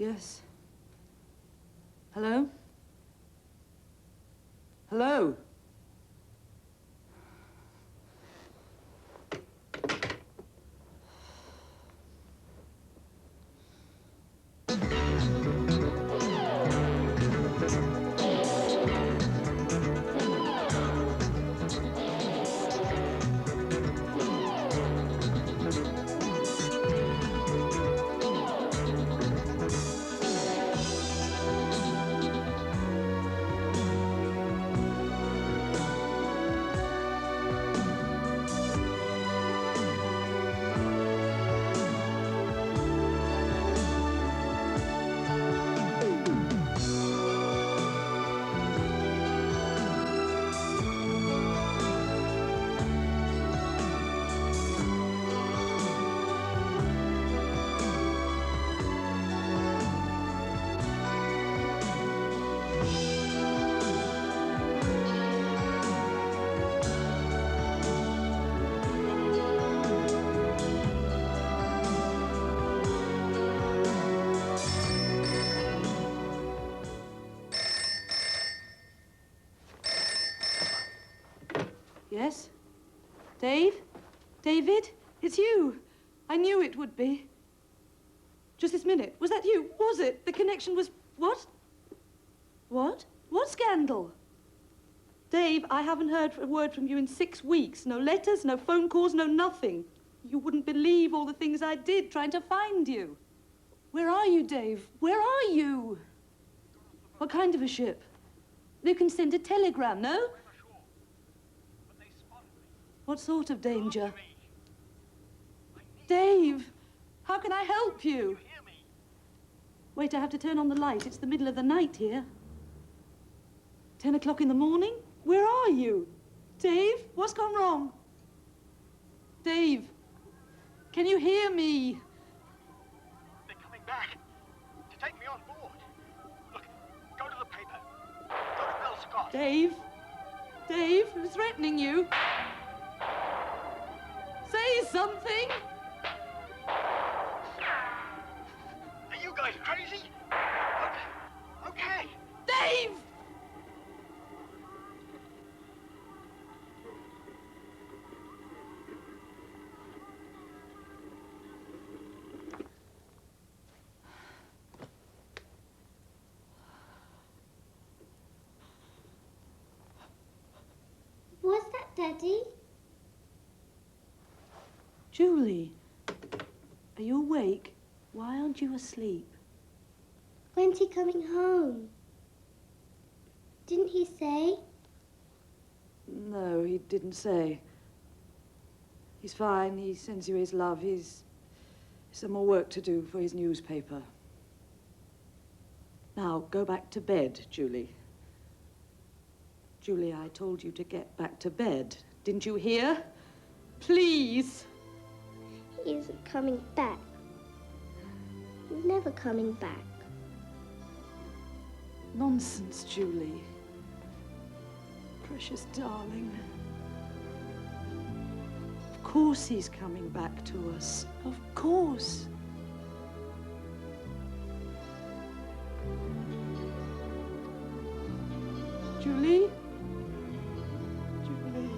Yes. Hello? Hello? Yes? Dave? David? It's you. I knew it would be. Just this minute. Was that you? Was it? The connection was... What? What? What scandal? Dave, I haven't heard a word from you in 6 weeks. No letters, no phone calls, no nothing. You wouldn't believe all the things I did trying to find you. Where are you, Dave? Where are you? What kind of a ship? They can send a telegram, no? What sort of danger? Dave, how can I help you? Wait, I have to turn on the light. It's the middle of the night here. 10 o'clock in the morning? Where are you? Dave, what's gone wrong? Dave, can you hear me? They're coming back to take me on board. Look, go to the paper. Go to Bill Scott. Dave, who's threatening you? Say something! Are you guys crazy? Okay. Dave! What's that, Daddy? Julie, are you awake? Why aren't you asleep? When's he coming home? Didn't he say? No, he didn't say. He's fine. He sends you his love. He's some more work to do for his newspaper. Now, go back to bed, Julie. Julie, I told you to get back to bed. Didn't you hear? Please. He isn't coming back. He's never coming back. Nonsense, Julie. Precious darling. Of course he's coming back to us. Of course. Julie? Julie.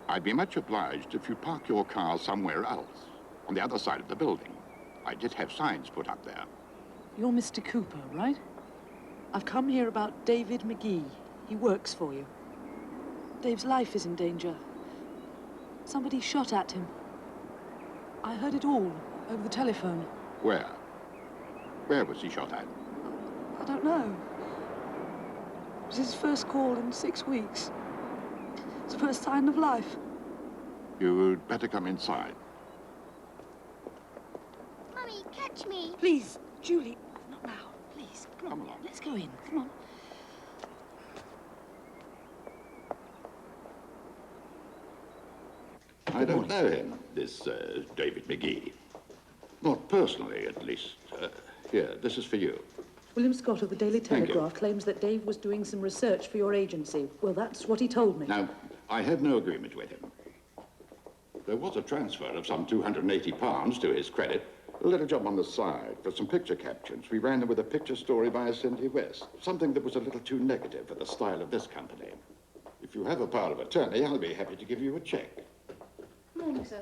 I'd be much obliged if you'd park your car somewhere else, on the other side of the building. I did have signs put up there. You're Mr. Cooper, right? I've come here about David McGee. He works for you. Dave's life is in danger. Somebody shot at him. I heard it all over the telephone. Where? Where was he shot at? I don't know. It was his first call in 6 weeks. It's the first sign of life. You'd better come inside. Mummy, catch me. Please, Julie, not now. Please, come Come on. along. Let's go in. Come on. I don't know him, this David McGee. Not personally, at least. Here, this is for you. William Scott of the Daily Thank Telegraph claims that Dave was doing some research for your agency. Well, that's what he told me. Now, I had no agreement with him. There was a transfer of some £280 to his credit. A little job on the side for some picture captions. We ran them with a picture story by Cindy West. Something that was a little too negative for the style of this company. If you have a power of attorney, I'll be happy to give you a check. Morning, sir.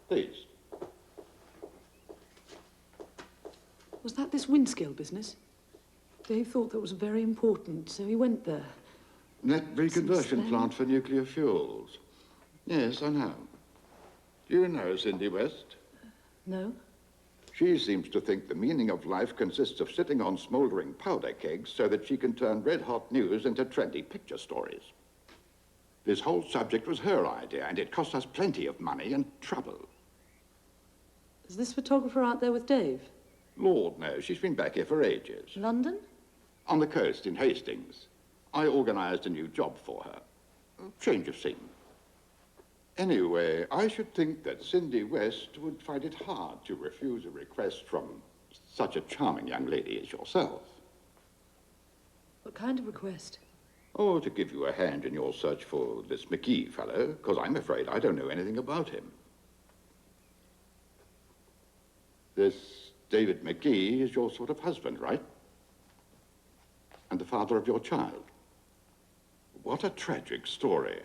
Please. Was that this Windscale business? Dave thought that was very important, so he went there. That reconversion plant for nuclear fuels. Yes, I know. Do you know Cindy West? No? She seems to think the meaning of life consists of sitting on smoldering powder kegs so that she can turn red-hot news into trendy picture stories. This whole subject was her idea, and it cost us plenty of money and trouble. Is this photographer out there with Dave? Lord knows, she's been back here for ages. London? On the coast in Hastings. I organized a new job for her. Change of scene. Anyway, I should think that Cindy West would find it hard to refuse a request from such a charming young lady as yourself. What kind of request? Oh, to give you a hand in your search for this McGee fellow, because I'm afraid I don't know anything about him. This David McGee is your sort of husband, right? And the father of your child. What a tragic story.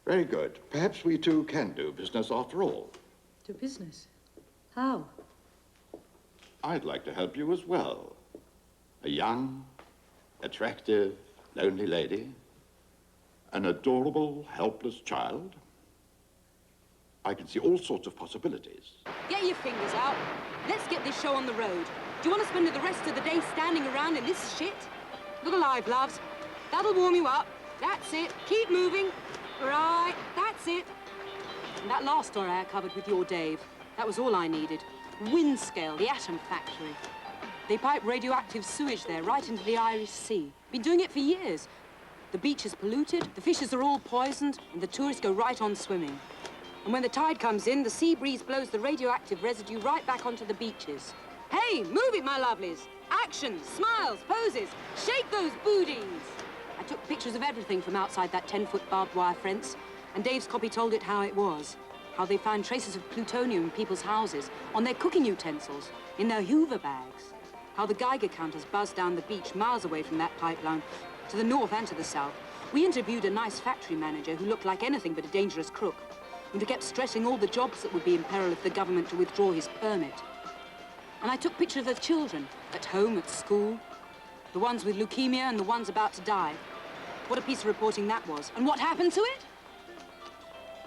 Very good. Perhaps we two can do business after all. Do business? How? I'd like to help you as well. A young, attractive, lonely lady. An adorable, helpless child. I can see all sorts of possibilities. Get your fingers out. Let's get this show on the road. Do you want to spend the rest of the day standing around in this shit? Look alive, loves. That'll warm you up. That's it. Keep moving. Right, that's it. And that last story I covered with your Dave, that was all I needed. Windscale, the atom factory. They pipe radioactive sewage there right into the Irish Sea. Been doing it for years. The beach is polluted, the fishes are all poisoned, and the tourists go right on swimming. And when the tide comes in, the sea breeze blows the radioactive residue right back onto the beaches. Hey, move it, my lovelies. Action, smiles, poses. Shake those booties. I took pictures of everything from outside that 10-foot barbed wire fence, and Dave's copy told it how it was. How they found traces of plutonium in people's houses, on their cooking utensils, in their Hoover bags. How the Geiger counters buzzed down the beach miles away from that pipeline, to the north and to the south. We interviewed a nice factory manager who looked like anything but a dangerous crook, and who kept stressing all the jobs that would be in peril if the government to withdraw his permit. And I took pictures of the children, at home, at school, the ones with leukemia and the ones about to die. What a piece of reporting that was. And what happened to it?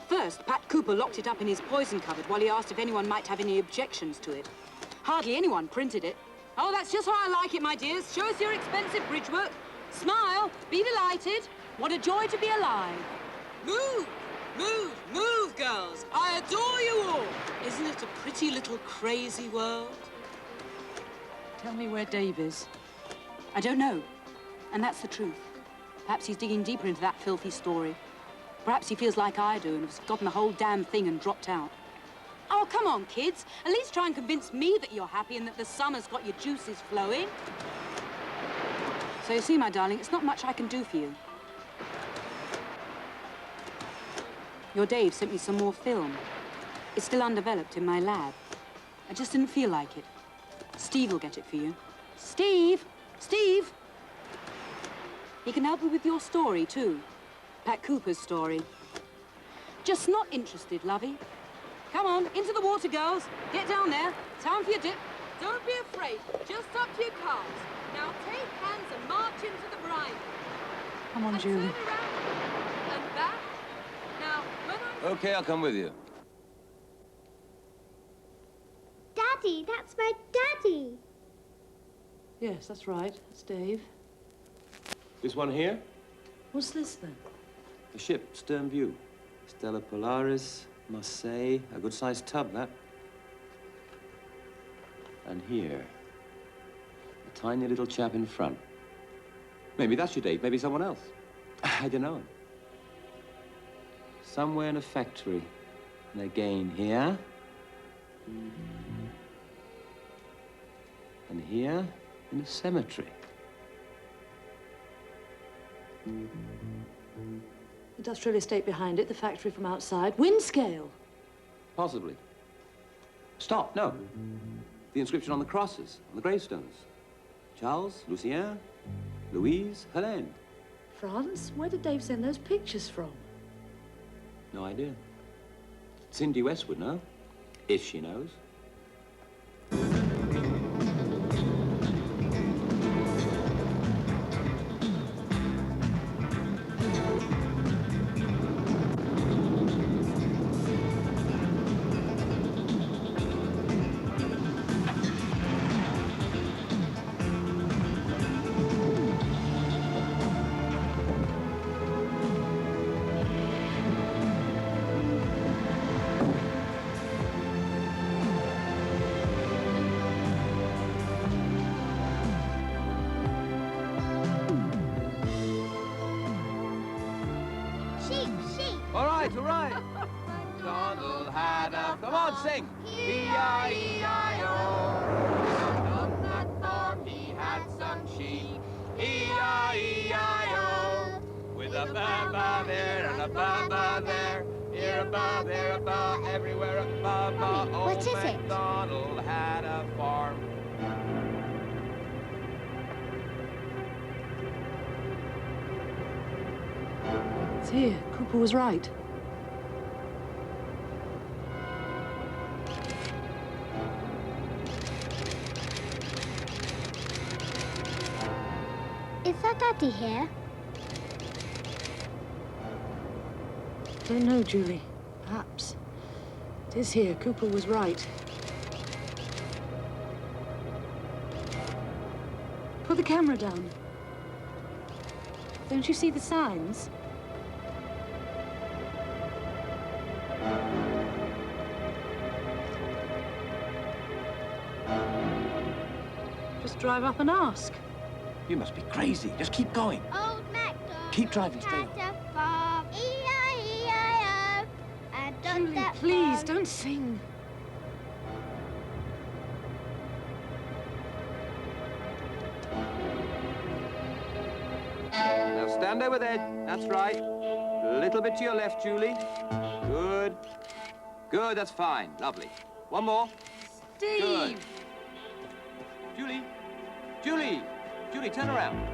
First, Pat Cooper locked it up in his poison cupboard while he asked if anyone might have any objections to it. Hardly anyone printed it. Oh, that's just how I like it, my dears. Show us your expensive bridge work. Smile, be delighted. What a joy to be alive. Move, move, move, girls. I adore you all. Isn't it a pretty little crazy world? Tell me where Dave is. I don't know. And that's the truth. Perhaps he's digging deeper into that filthy story. Perhaps he feels like I do and has forgotten the whole damn thing and dropped out. Oh, come on, kids. At least try and convince me that you're happy and that the summer's got your juices flowing. So you see, my darling, it's not much I can do for you. Your Dave sent me some more film. It's still undeveloped in my lab. I just didn't feel like it. Steve will get it for you. Steve! Steve! He can help you with your story, too. Pat Cooper's story. Just not interested, lovey. Come on, into the water, girls. Get down there. Time for your dip. Don't be afraid. Just up to your calves. Now take hands and march into the brine. Come on, and Julie. turn around and back. Now, when I'm... Okay, I'll come with you. Daddy, that's my daddy. Yes, that's right. That's Dave. This one here? What's this, then? The ship, stern view. Stella Polaris, Marseille. A good-sized tub, that. And here, a tiny little chap in front. Maybe that's your Dave, maybe someone else. I don't know. Somewhere in a factory. And again here. here in a cemetery. Industrial estate behind it, the factory from outside. Windscale. Possibly. Stop, no. The inscription on the crosses, on the gravestones. Charles, Lucien, Louise, Helene. France? Where did Dave send those pictures from? No idea. Cindy West would know, if she knows. All right. Donald had a... Come on, sing. E-I-E-I-O. On that farm he had some sheep. E-I-E-I-O. With a ba-ba there and a ba-ba there. Here a ba, there a ba, everywhere a ba-ba. Mommy, what is it? MacDonald had a farm. It's here. Cooper was right. Is that Daddy here? Don't know, Julie. Perhaps. It is here. Cooper was right. Put the camera down. Don't you see the signs? Just drive up and ask. You must be crazy. Just keep going. Old MacDonald Keep driving straight on. had a farm. E-I-E-I-O. And on Julie, that please, farm... don't sing. Now stand over there. That's right. A little bit to your left, Julie. Good. Good, that's fine. Lovely. One more. Steve! Good. Julie. Julie. Julie, turn around.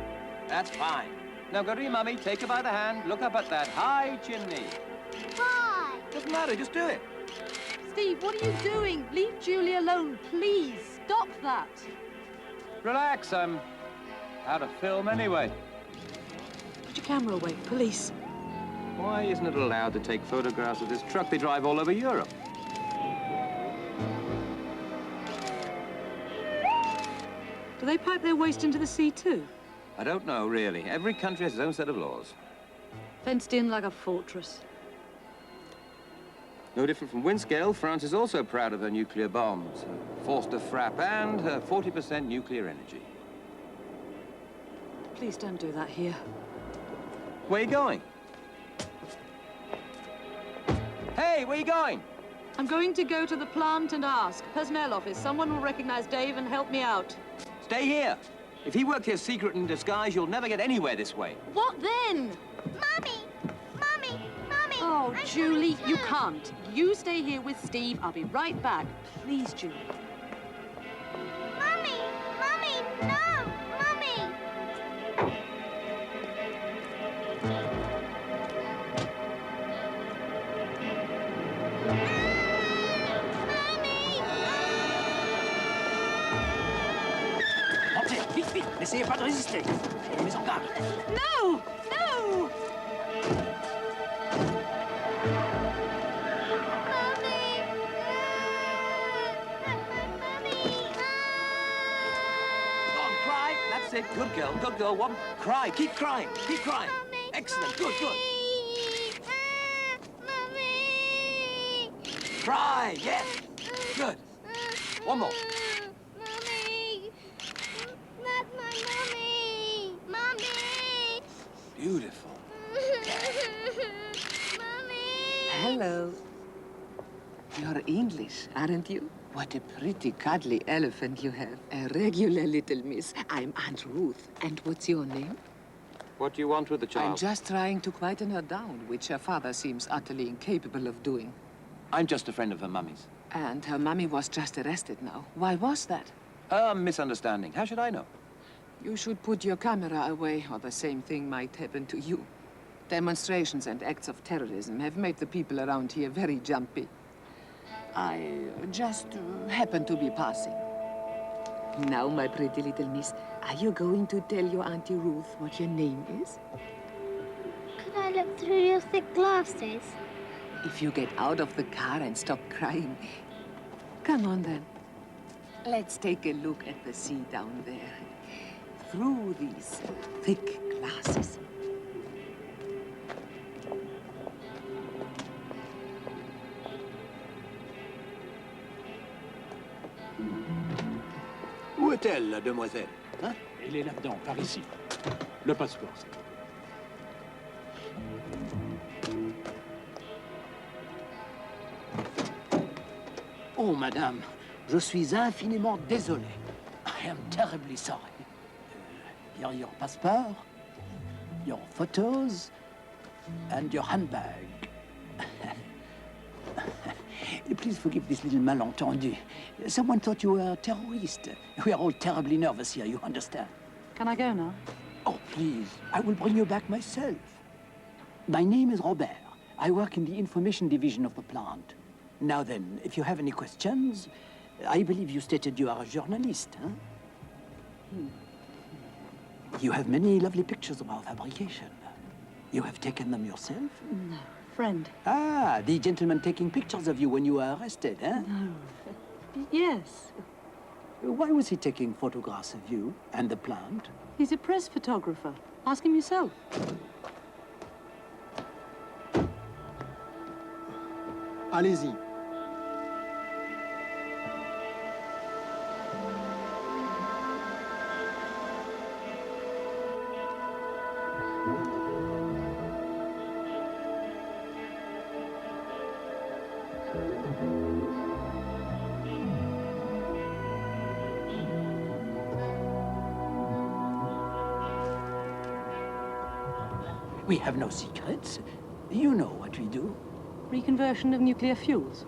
That's fine. Now go to your mummy, take her by the hand, look up at that high chimney. Why? Doesn't matter, just do it. Steve, what are you doing? Leave Julie alone, please. Stop that. Relax, I'm out of film anyway. Put your camera away. Police. Why isn't it allowed to take photographs of this truck? They drive all over Europe. Do they pipe their waste into the sea too? I don't know, really. Every country has its own set of laws. Fenced in like a fortress. No different from Windscale, France is also proud of her nuclear bombs, her Forster Frappe, and her 40% nuclear energy. Please don't do that here. Where are you going? Hey, where are you going? I'm going to go to the plant and ask. Personnel office. Someone will recognize Dave and help me out. Stay here. If he worked here secret in disguise, you'll never get anywhere this way. What then? Mummy! Mummy! Mummy! Oh, I'm Julie, coming you too. can't. You stay here with Steve. I'll be right back. Please, Julie. Mummy! Mummy! No! Mummy! Montez, vite, vite, n'essayez pas de résister. Je mets en garde. No! No! Mummy! Go on, cry. That's it. Good girl, good girl. One. Cry. Keep crying. Keep crying. Mummy! Excellent. Good, good. Mummy! Cry. Yes. Good. One more. Mummy! That's my mummy! Mummy! Beautiful. Mummy! Hello. You're English, aren't you? What a pretty cuddly elephant you have. A regular little miss. I'm Aunt Ruth. And what's your name? What do you want with the child? I'm just trying to quieten her down, which her father seems utterly incapable of doing. I'm just a friend of her mummy's. And her mummy was just arrested now. Why was that? A misunderstanding. How should I know? You should put your camera away, or the same thing might happen to you. Demonstrations and acts of terrorism have made the people around here very jumpy. I just happened to be passing. Now, my pretty little miss, are you going to tell your Auntie Ruth what your name is? Could I look through your thick glasses? If you get out of the car and stop crying. Come on, then. Let's take a look at the sea down there. Through these thick glasses. Où est-elle, la demoiselle? Hein? Elle est là-dedans, par ici. Le passeport, c'est... Oh, madame, je suis infiniment désolé. I am terribly sorry. Here are your passport, your photos, and your handbag. Please forgive this little malentendu. Someone thought you were a terrorist. We are all terribly nervous here, you understand? Can I go now? Oh, please. I will bring you back myself. My name is Robert. I work in the information division of the plant. Now then, if you have any questions, I believe you stated you are a journalist, huh? You have many lovely pictures of our fabrication. You have taken them yourself? No. Friend. Ah, the gentleman taking pictures of you when you were arrested, huh? No. Yes. Why was he taking photographs of you and the plant? He's a press photographer. Ask him yourself. Allez-y. We have no secrets. You know what we do. Reconversion of nuclear fuels.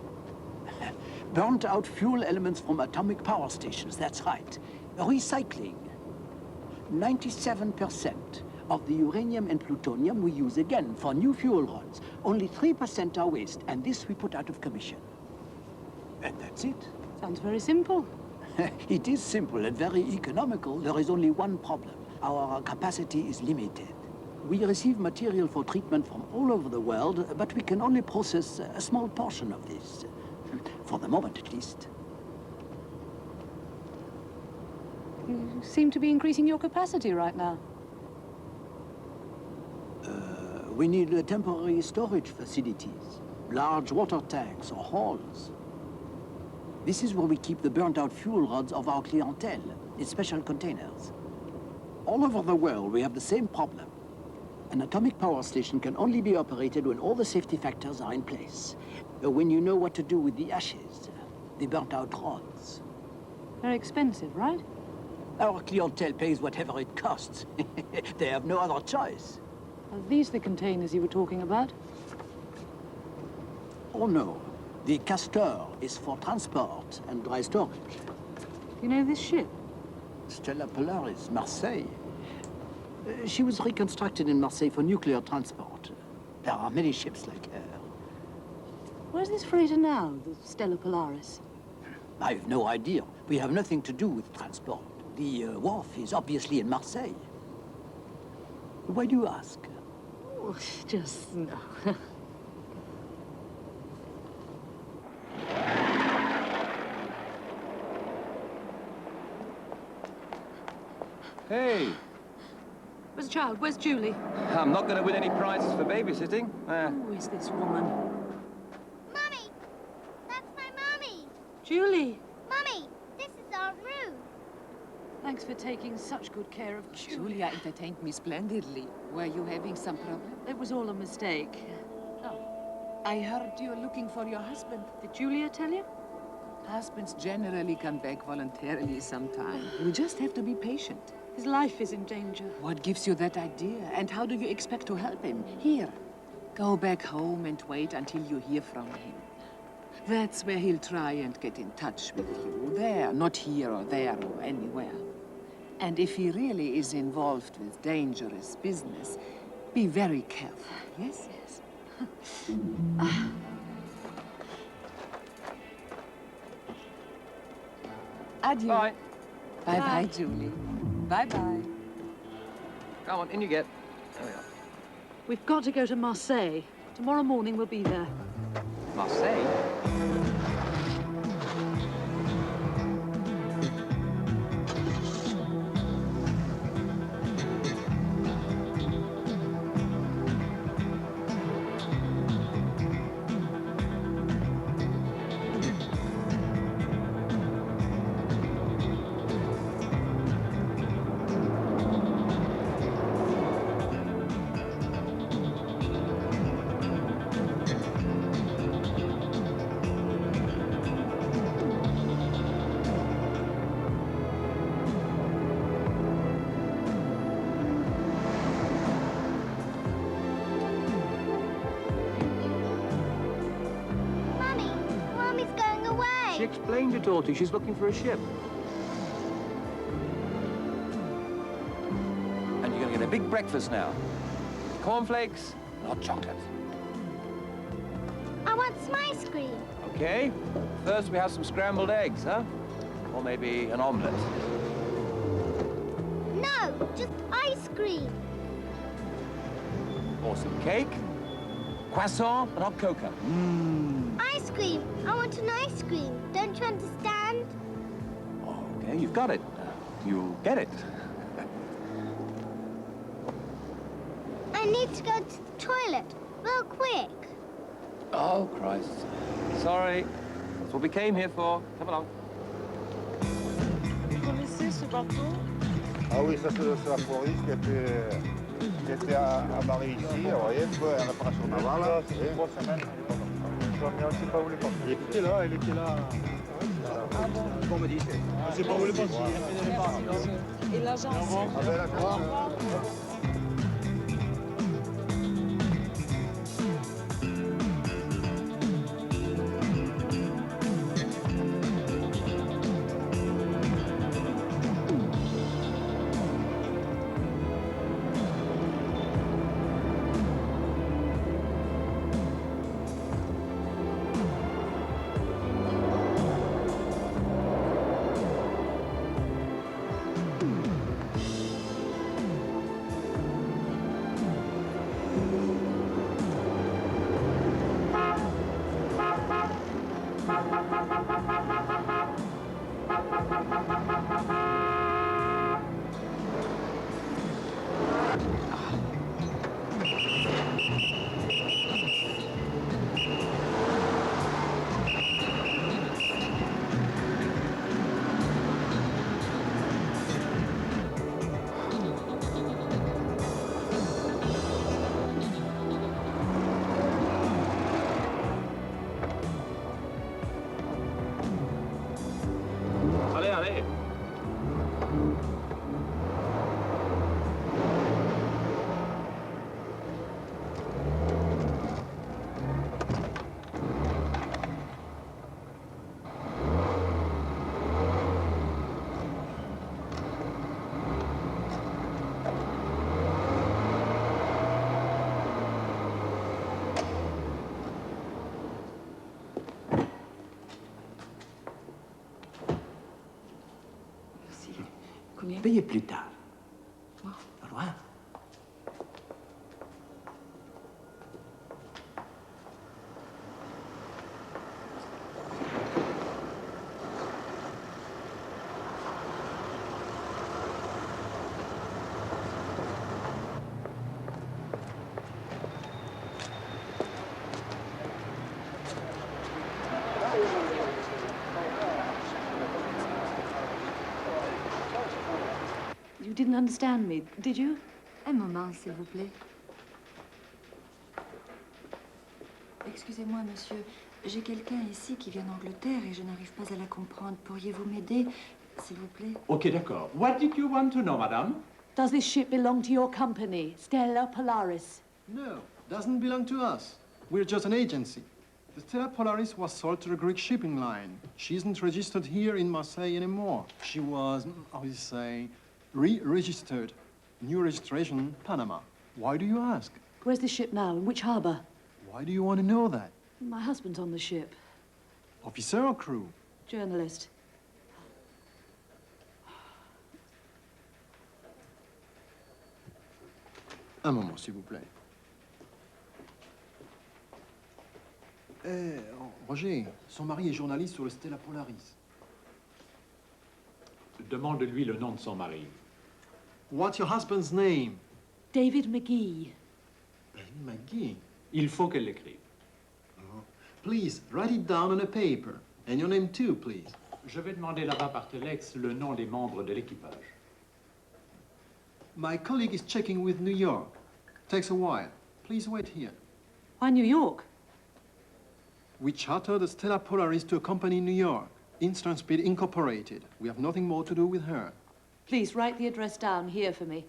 Burnt out fuel elements from atomic power stations, that's right. Recycling. 97% of the uranium and plutonium we use again for new fuel rods. Only 3% are waste, and this we put out of commission. And that's it. Sounds very simple. It is simple and very economical. There is only one problem. Our capacity is limited. We receive material for treatment from all over the world, but we can only process a small portion of this. For the moment, at least. You seem to be increasing your capacity right now. We need temporary storage facilities, large water tanks or halls. This is where we keep the burnt-out fuel rods of our clientele, in special containers. All over the world, we have the same problem. An atomic power station can only be operated when all the safety factors are in place. When you know what to do with the ashes, the burnt-out rods. Very expensive, right? Our clientele pays whatever it costs. They have no other choice. Are these the containers you were talking about? Oh, no. The castor is for transport and dry storage. You know this ship? Stella Polaris, Marseille. She was reconstructed in Marseille for nuclear transport. There are many ships like her. Where's this freighter now, the Stella Polaris? I have no idea. We have nothing to do with transport. The wharf is obviously in Marseille. Why do you ask? Oh, just no. Hey, Where's the child? Where's Julie? I'm not going to win any prizes for babysitting. Who is this woman? Mummy! That's my mummy! Julie! Mummy, this is Aunt Ruth. Thanks for taking such good care of Julie. Julia entertained me splendidly. Were you having some problem? It was all a mistake. Oh, I heard you're looking for your husband. Did Julia tell you? Husbands generally come back voluntarily sometime. We just have to be patient. His life is in danger. What gives you that idea? And how do you expect to help him? Here, go back home and wait until you hear from him. That's where he'll try and get in touch with you. There, not here or there or anywhere. And if he really is involved with dangerous business, be very careful, yes? Yes. Adieu. Bye. Bye-bye, Julie. Bye-bye. Come on, in you get. There we are. We've got to go to Marseille. Tomorrow morning we'll be there. Marseille? Mummy, Mummy's going away. She explained it all to you. She's looking for a ship. And you're going to get a big breakfast now. Cornflakes and hot chocolate. I want some ice cream. Okay. First we have some scrambled eggs, huh? Or maybe an omelette. No, just ice cream. Or some cake, croissant, and hot cocoa. Ice cream. I want an ice cream. Don't you understand? Okay, you've got it. You'll get it. I need to go to the toilet real quick. Oh, Christ. Sorry. That's what we came here for. Come along. Vous connaissez ce bateau? Ah oui, ça c'est la Floris qui était à Marseille ici, vous voyez, en réparation navale. C'est 3 semaines. Mais on ne sait pas où il est parti. Il était là, il était là. Ah bon? On me dit, on ne sait pas où il est parti. Et l'agence? Ah ben l'agence. Allez, allez. Combien? Payez plus tard. Pas loin. You didn't understand me, did you? Un moment, s'il vous plaît. Excusez-moi, monsieur. J'ai quelqu'un ici qui vient d'Angleterre et je n'arrive pas à la comprendre. Pourriez-vous m'aider, s'il vous plaît? Ok, d'accord. What did you want to know, madame? Does this ship belong to your company, Stella Polaris? No, doesn't belong to us. We're just an agency. The Stella Polaris was sold to a Greek shipping line. She isn't registered here in Marseille anymore. She was, how do you say, re-registered. New registration, Panama. Why do you ask? Where's the ship now? In which harbor? Why do you want to know that? My husband's on the ship. Officer or crew? Journalist. Un moment, s'il vous plaît. Roger, son mari est journaliste sur le Stella Polaris. Demande-lui le nom de son mari. What's your husband's name? David McGee. David McGee? Il faut qu'elle l'écrive. Oh. Please, write it down on a paper. And your name too, please. Je vais demander là-bas par téléx le nom des membres de l'équipage. My colleague is checking with New York. Takes a while. Please wait here. Why New York? We chartered the Stella Polaris to a company in New York, Eastern Speed Incorporated. We have nothing more to do with her. Please write the address down here for me.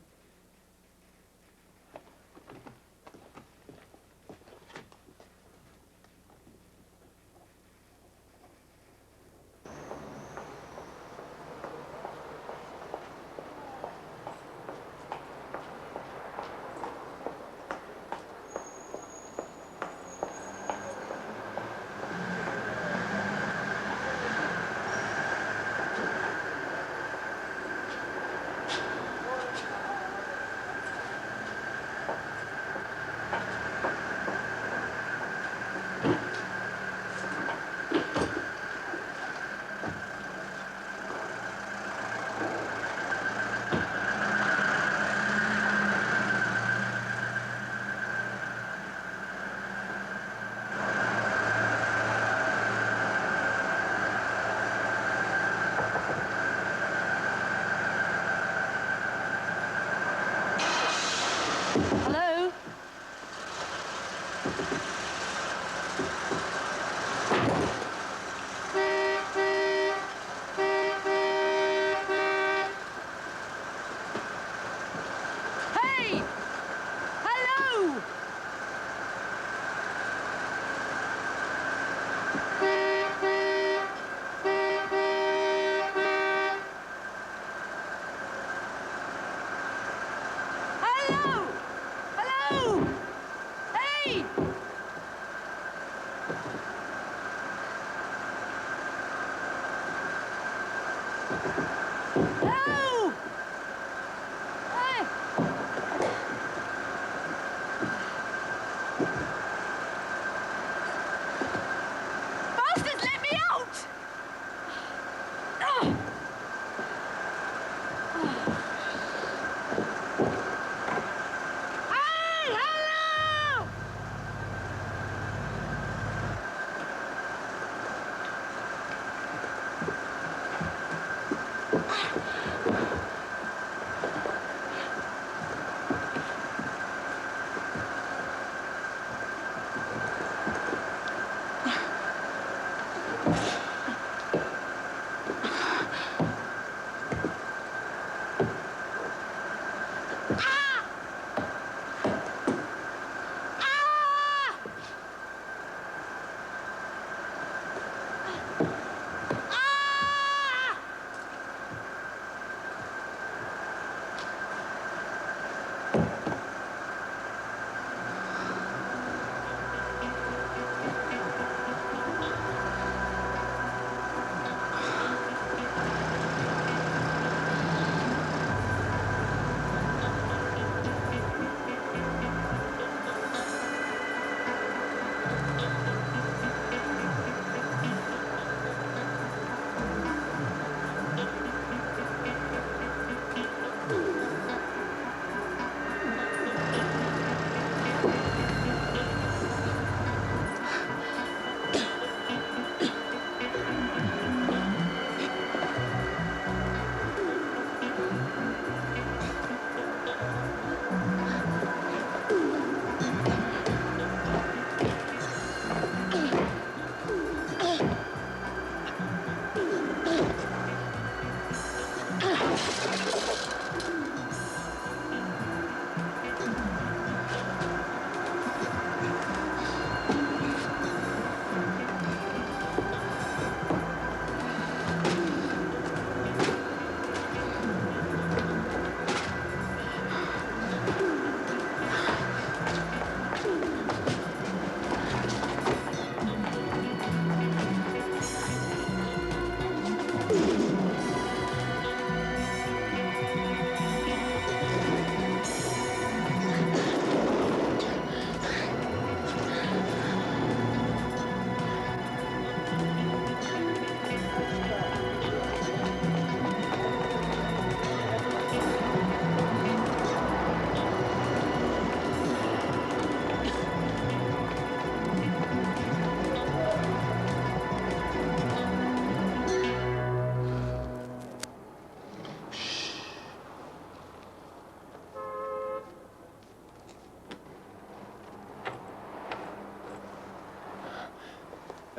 Hello? Hey! Hello! Hello! Hello! Hey! Hello! Hey! Bastards, let me out! Ugh. Hey! Hello!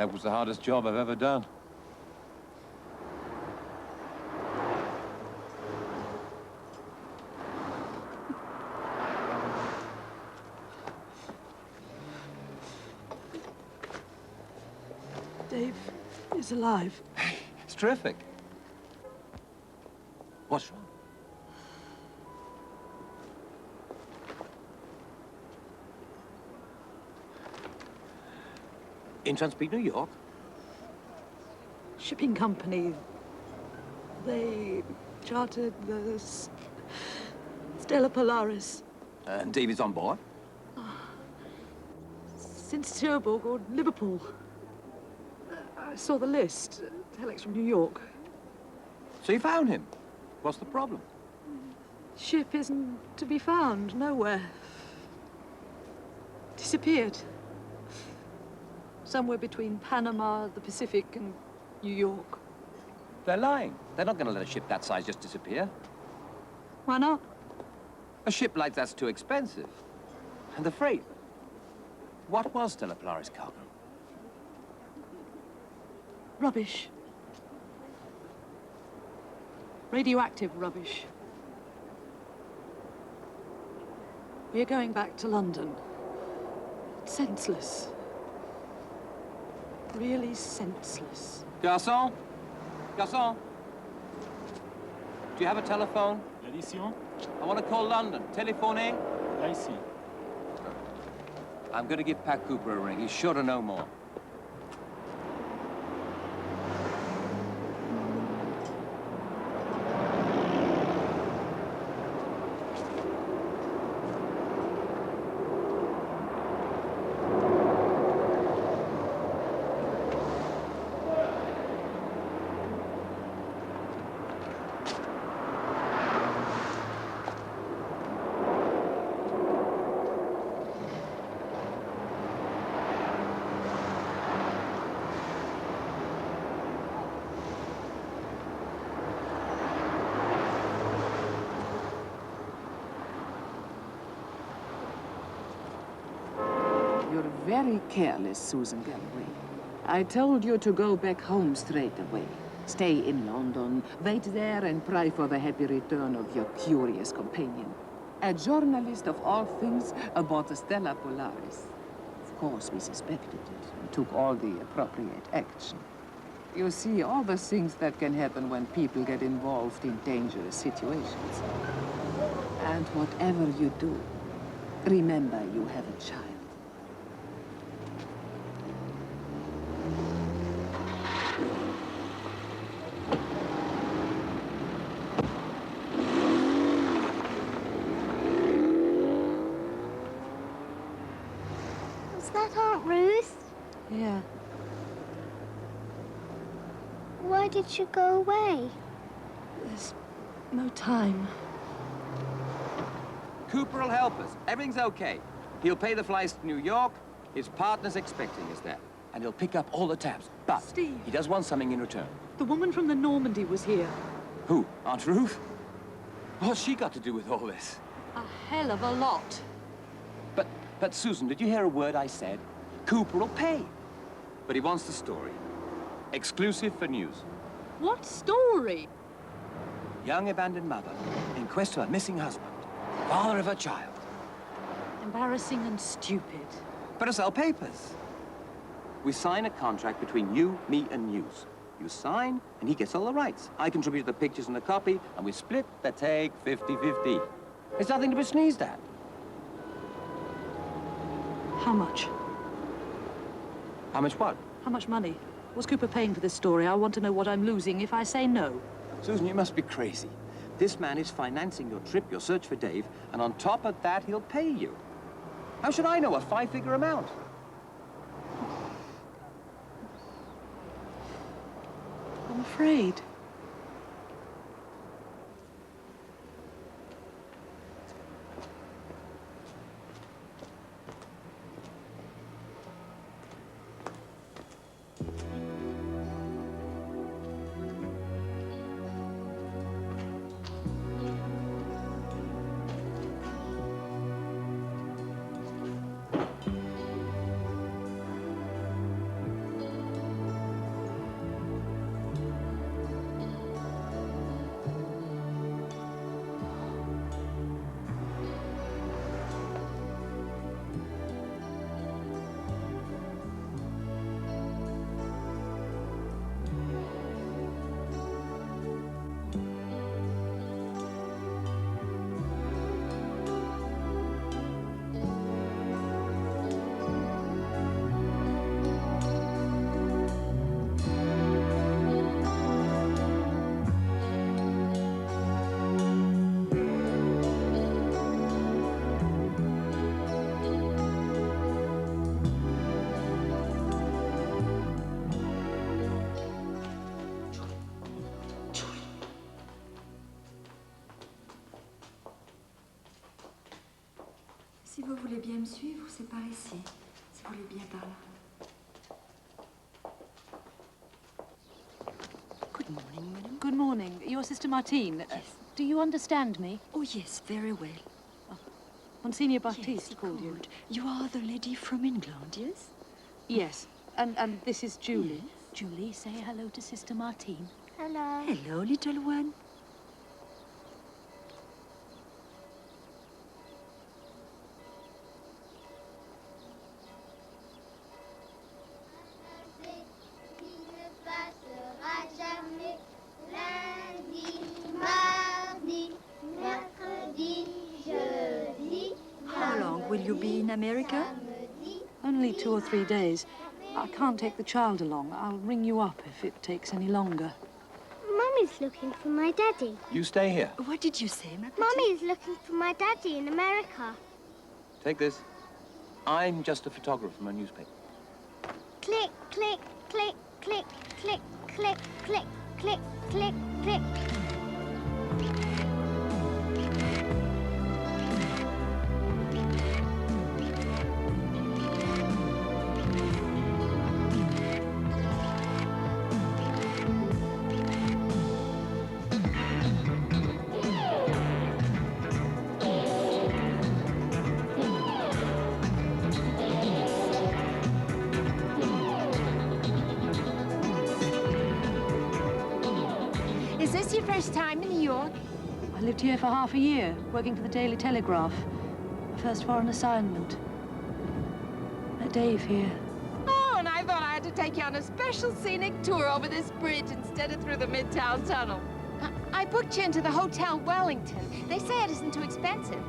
That was the hardest job I've ever done. Dave is alive. It's terrific. What's wrong? In Transpeak, New York? Shipping company. They chartered the Stella Polaris. And David's on board? Since Cherbourg or Liverpool. I saw the list. Telex from New York. So you found him? What's the problem? Ship isn't to be found nowhere. Disappeared. Somewhere between Panama, the Pacific, and New York. They're lying. They're not going to let a ship that size just disappear. Why not? A ship like that's too expensive. And the freight. What was Stella Polaris cargo? Rubbish. Radioactive rubbish. We're going back to London. Senseless. Really senseless. Garçon? Garçon? Do you have a telephone? L'addition? I want to call London. Telephone? Là, ici. I'm going to give Pat Cooper a ring. He's sure to know more. You're very careless, Susan Galloway. I told you to go back home straight away. Stay in London, wait there and pray for the happy return of your curious companion. A journalist of all things about the Stella Polaris. Of course, we suspected it and took all the appropriate action. You see, all the things that can happen when people get involved in dangerous situations. And whatever you do, remember you have a child. Is that Aunt Ruth? Yeah. Why did she go away? There's no time. Cooper will help us. Everything's okay. He'll pay the flights to New York. His partner's expecting us there. And he'll pick up all the tabs. But Steve. he does want something in return. The woman from the Normandy was here. Who? Aunt Ruth? What's she got to do with all this? A hell of a lot. But Susan, did you hear a word I said? Cooper will pay. But he wants the story. Exclusive for news. What story? Young abandoned mother in quest of a missing husband. Father of a child. Embarrassing and stupid. But to sell papers. We sign a contract between you, me, and News. You sign, and he gets all the rights. I contribute the pictures and the copy, and we split the take 50-50. It's nothing to be sneezed at. How much? How much what? How much money? Was Cooper paying for this story? I want to know what I'm losing if I say no. Susan, you must be crazy. This man is financing your trip, your search for Dave, and on top of that, he'll pay you. How should I know a five-figure amount? I'm afraid. Si vous voulez bien me suivre, c'est par ici. Si vous voulez bien par là. Good morning, madam. Good morning. Your Sister Martine. Yes. Do you understand me? Oh, yes, very well. Monsignor Baptiste Yes, called you. good. You are the lady from England, yes? Yes. And this is Julie. Yes. Julie, say hello to Sister Martine. Hello. Hello, little one. How long will you be in America? Only 2 or 3 days. I can't take the child along. I'll ring you up if it takes any longer. Mummy's looking for my daddy. You stay here. What did you say, ma petite? Mummy's looking for my daddy in America. Take this. I'm just a photographer from a newspaper. Click, click, click, click, click, click, click, click, click, click. Is this your first time in New York? I lived here for half a year, working for the Daily Telegraph. My first foreign assignment. Met Dave here. Oh, and I thought I had to take you on a special scenic tour over this bridge instead of through the Midtown Tunnel. I booked you into the Hotel Wellington. They say it isn't too expensive.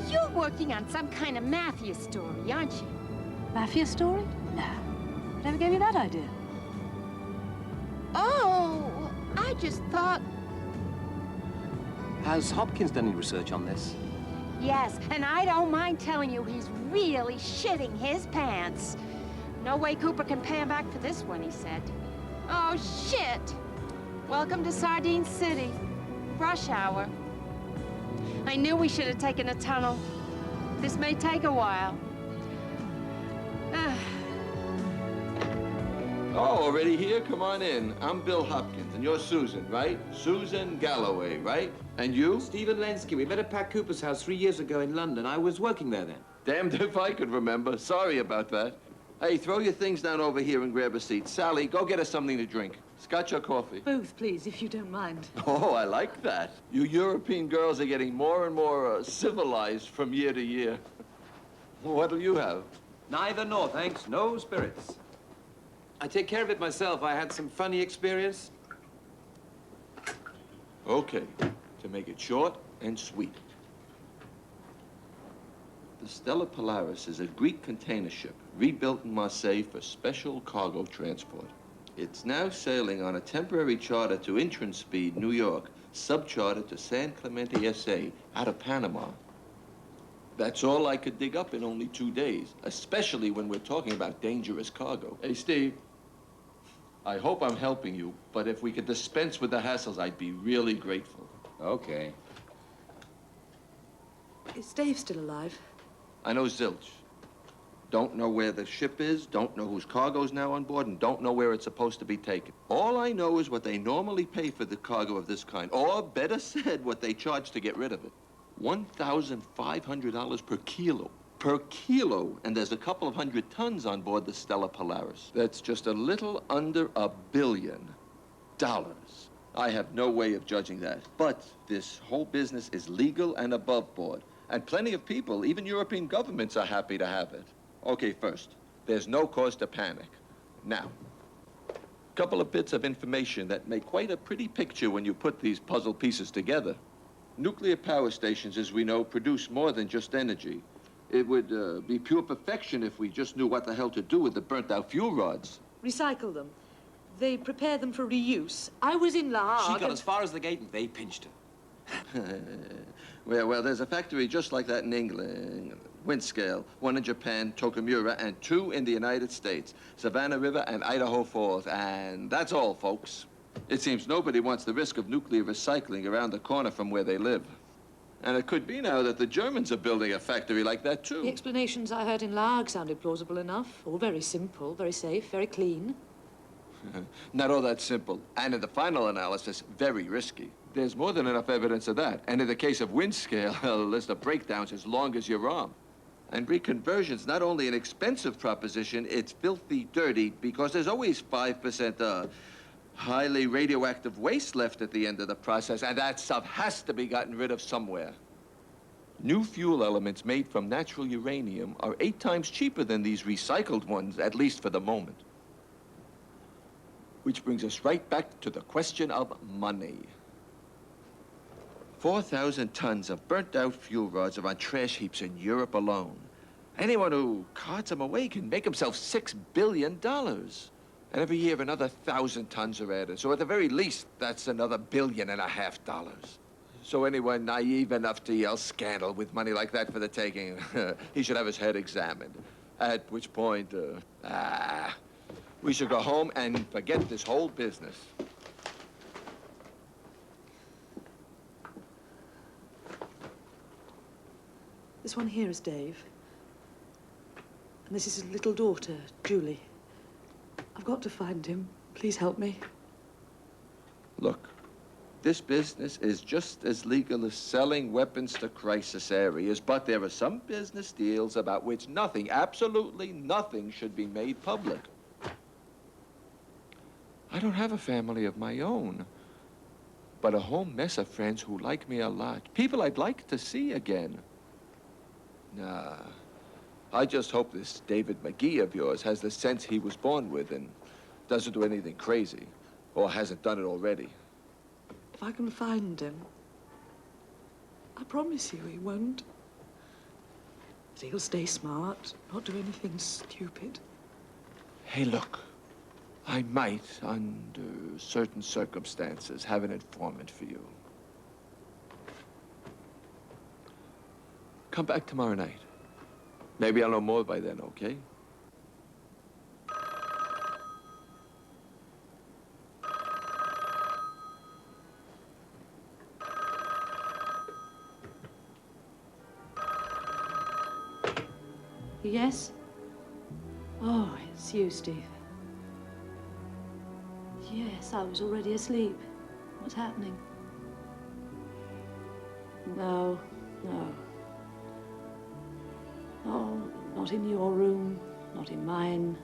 You're working on some kind of mafia story, aren't you? Mafia story? No. Whatever gave you that idea? Oh, I just thought... Has Hopkins done any research on this? Yes, and I don't mind telling you he's really shitting his pants. No way Cooper can pay him back for this one, he said. Oh, shit. Welcome to Sardine City. Rush hour. I knew we should have taken a tunnel. This may take a while. Oh, already here? Come on in. I'm Bill Hopkins, and you're Susan, right? Susan Galloway, right? And you? Stephen Lenski. We met at Pat Cooper's house 3 years ago in London. I was working there then. Damned if I could remember. Sorry about that. Hey, throw your things down over here and grab a seat. Sally, go get us something to drink. Scotch or coffee? Both, please, if you don't mind. Oh, I like that. You European girls are getting more and more civilized from year to year. What'll you have? Neither nor, thanks. No spirits. I take care of it myself. I had some funny experience. Okay, to make it short and sweet. The Stella Polaris is a Greek container ship rebuilt in Marseille for special cargo transport. It's now sailing on a temporary charter to Intraspeed, New York, subcharter to San Clemente, SA, out of Panama. That's all I could dig up in only 2 days, especially when we're talking about dangerous cargo. Hey, Steve, I hope I'm helping you, but if we could dispense with the hassles, I'd be really grateful. Okay. Is Dave still alive? I know zilch. Don't know where the ship is, don't know whose cargo's now on board, and don't know where it's supposed to be taken. All I know is what they normally pay for the cargo of this kind, or better said, what they charge to get rid of it. $1,500 per kilo. Per kilo, and there's a couple of 100 tons on board the Stella Polaris. That's just a little under $1 billion. I have no way of judging that. But this whole business is legal and above board. And plenty of people, even European governments, are happy to have it. Okay, first, there's no cause to panic. Now, a couple of bits of information that make quite a pretty picture when you put these puzzle pieces together. Nuclear power stations, as we know, produce more than just energy. It would be pure perfection if we just knew what the hell to do with the burnt-out fuel rods. Recycle them. They prepare them for reuse. I was in La Hague. She got as far as the gate and they pinched her. Well, there's a factory just like that in England. Windscale, one in Japan, Tokamura, and 2 in the United States. Savannah River and Idaho Falls. And that's all, folks. It seems nobody wants the risk of nuclear recycling around the corner from where they live. And it could be now that the Germans are building a factory like that, too. The explanations I heard in La Hague sounded plausible enough. All very simple, very safe, very clean. Not all that simple. And in the final analysis, very risky. There's more than enough evidence of that. And in the case of Windscale, a list of breakdowns as long as your arm. And reconversion's not only an expensive proposition, it's filthy dirty because there's always 5% highly radioactive waste left at the end of the process, and that stuff has to be gotten rid of somewhere. New fuel elements made from natural uranium are 8 times cheaper than these recycled ones, at least for the moment. Which brings us right back to the question of money. 4,000 tons of burnt-out fuel rods are on trash heaps in Europe alone. Anyone who carts them away can make himself $6 billion. And every year, another 1,000 tons are added. So at the very least, that's another $1.5 billion. So anyone naive enough to yell scandal with money like that for the taking, he should have his head examined. At which point, we should go home and forget this whole business. This one here is Dave. And this is his little daughter, Julie. I've got to find him. Please help me. Look, this business is just as legal as selling weapons to crisis areas, but there are some business deals about which nothing, absolutely nothing, should be made public. I don't have a family of my own, but a whole mess of friends who like me a lot. People I'd like to see again. Nah. I just hope this David McGee of yours has the sense he was born with and doesn't do anything crazy, or hasn't done it already. If I can find him, I promise you he won't. He'll stay smart, not do anything stupid. Hey, look, I might, under certain circumstances, have an informant for you. Come back tomorrow night. Maybe I'll know more by then, okay? Yes? Oh, it's you, Steve. Yes, I was already asleep. What's happening? No. Oh, not in your room, not in mine,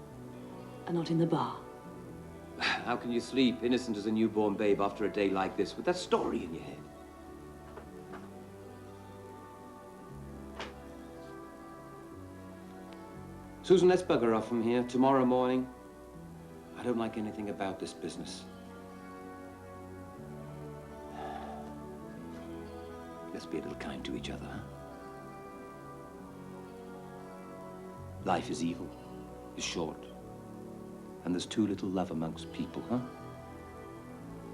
and not in the bar. How can you sleep, innocent as a newborn babe, after a day like this, with that story in your head? Susan, let's bugger off from here tomorrow morning. I don't like anything about this business. Let's be a little kind to each other, huh? Life is evil, is short, and there's too little love amongst people, huh?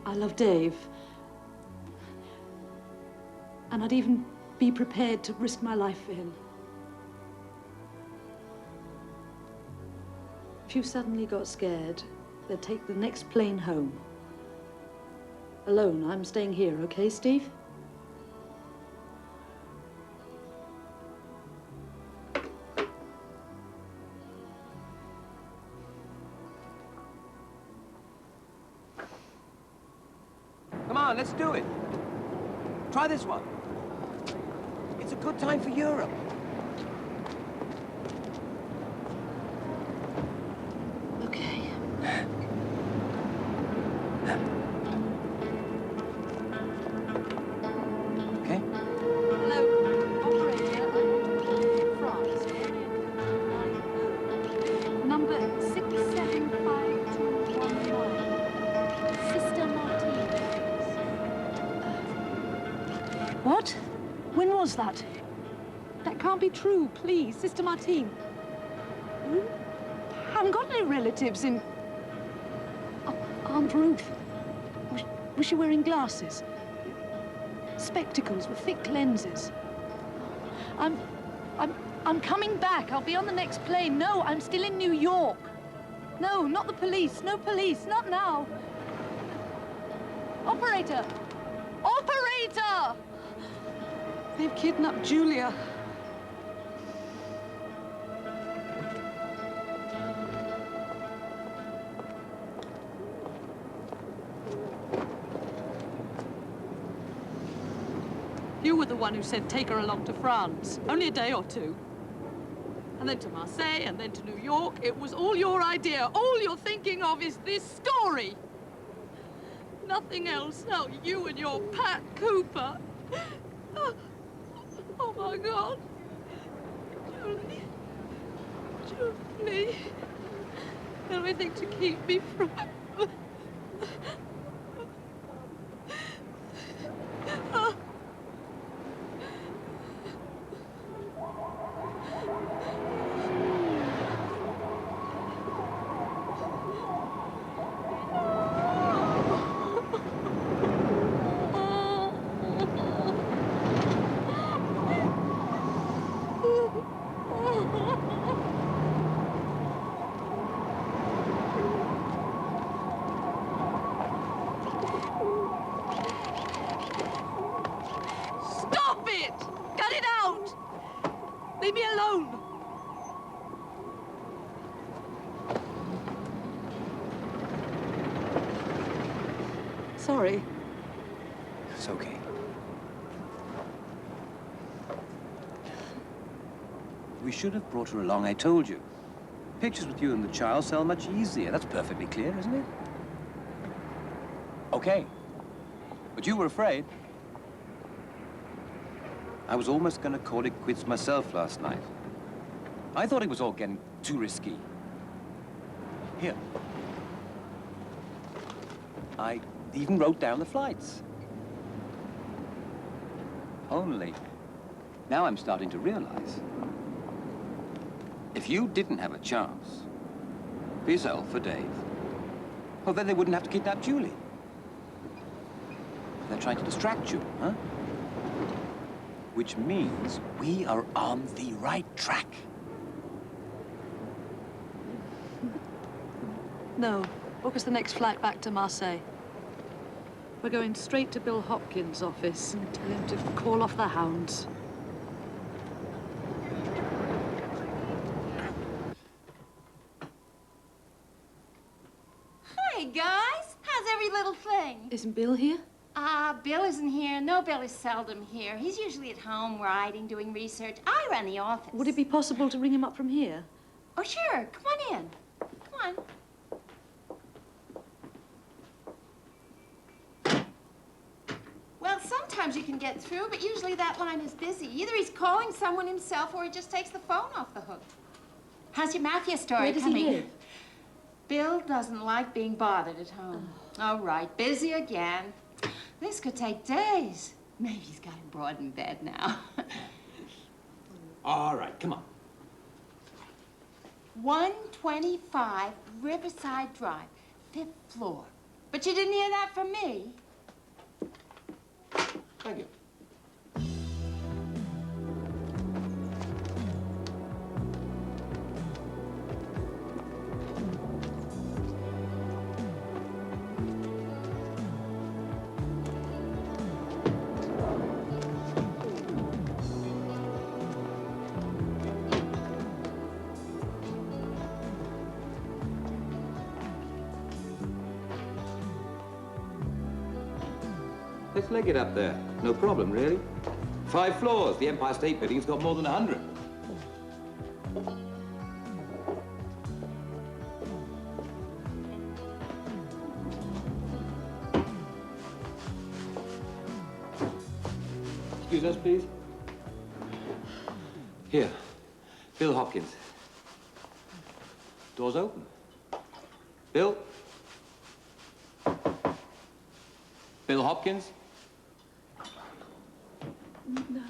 I love Dave. And I'd even be prepared to risk my life for him. If you suddenly got scared, they'd take the next plane home. Alone, I'm staying here, okay, Steve? Come on, let's do it. Try this one. It's a good time for Europe. Okay. Okay? Hello, operator. I want to call France. Number 675219. Sister Martine. What? When was that? That can't be true, please. Sister Martine. I haven't got any relatives in... Aunt Ruth. Was she wearing glasses? Spectacles with thick lenses. I'm coming back. I'll be on the next plane. No, I'm still in New York. No, not the police. No police. Not now. Operator! Operator! They've kidnapped Julia. You were the one who said take her along to France. Only a day or two. And then to Marseille, and then to New York. It was all your idea. All you're thinking of is this story. Nothing else. Oh, you and your Pat Cooper. Oh my God. Julie. Julie. Everything to keep me from... Leave me alone! Sorry. It's okay. We should have brought her along, I told you. Pictures with you and the child sell much easier. That's perfectly clear, isn't it? Okay. But you were afraid. I was almost going to call it quits myself last night. I thought it was all getting too risky. Here. I even wrote down the flights. Only, now I'm starting to realize, if you didn't have a chance, for yourself, for Dave, well, then they wouldn't have to kidnap Julie. They're trying to distract you, huh? Which means we are on the right track. No. Book us the next flight back to Marseille. We're going straight to Bill Hopkins' office and tell him to call off the hounds. Hi, guys. How's every little thing? Isn't Bill here? Bill isn't here. No, Bill is seldom here. He's usually at home writing, doing research. I run the office. Would it be possible to ring him up from here? Oh, sure. Come on in. Come on. Well, sometimes you can get through, but usually that line is busy. Either he's calling someone himself or he just takes the phone off the hook. How's your mafia story Where does coming? he live? Bill doesn't like being bothered at home. All right, busy again. This could take days. Maybe he's got him broad in bed now. All right, come on. 125 Riverside Drive, 5th floor. But you didn't hear that from me. Thank you. Let's leg it up there. No problem, really. 5 floors. The Empire State Building's got more than 100. Excuse us, please. Here. Bill Hopkins. Door's open. Bill? Bill Hopkins? No.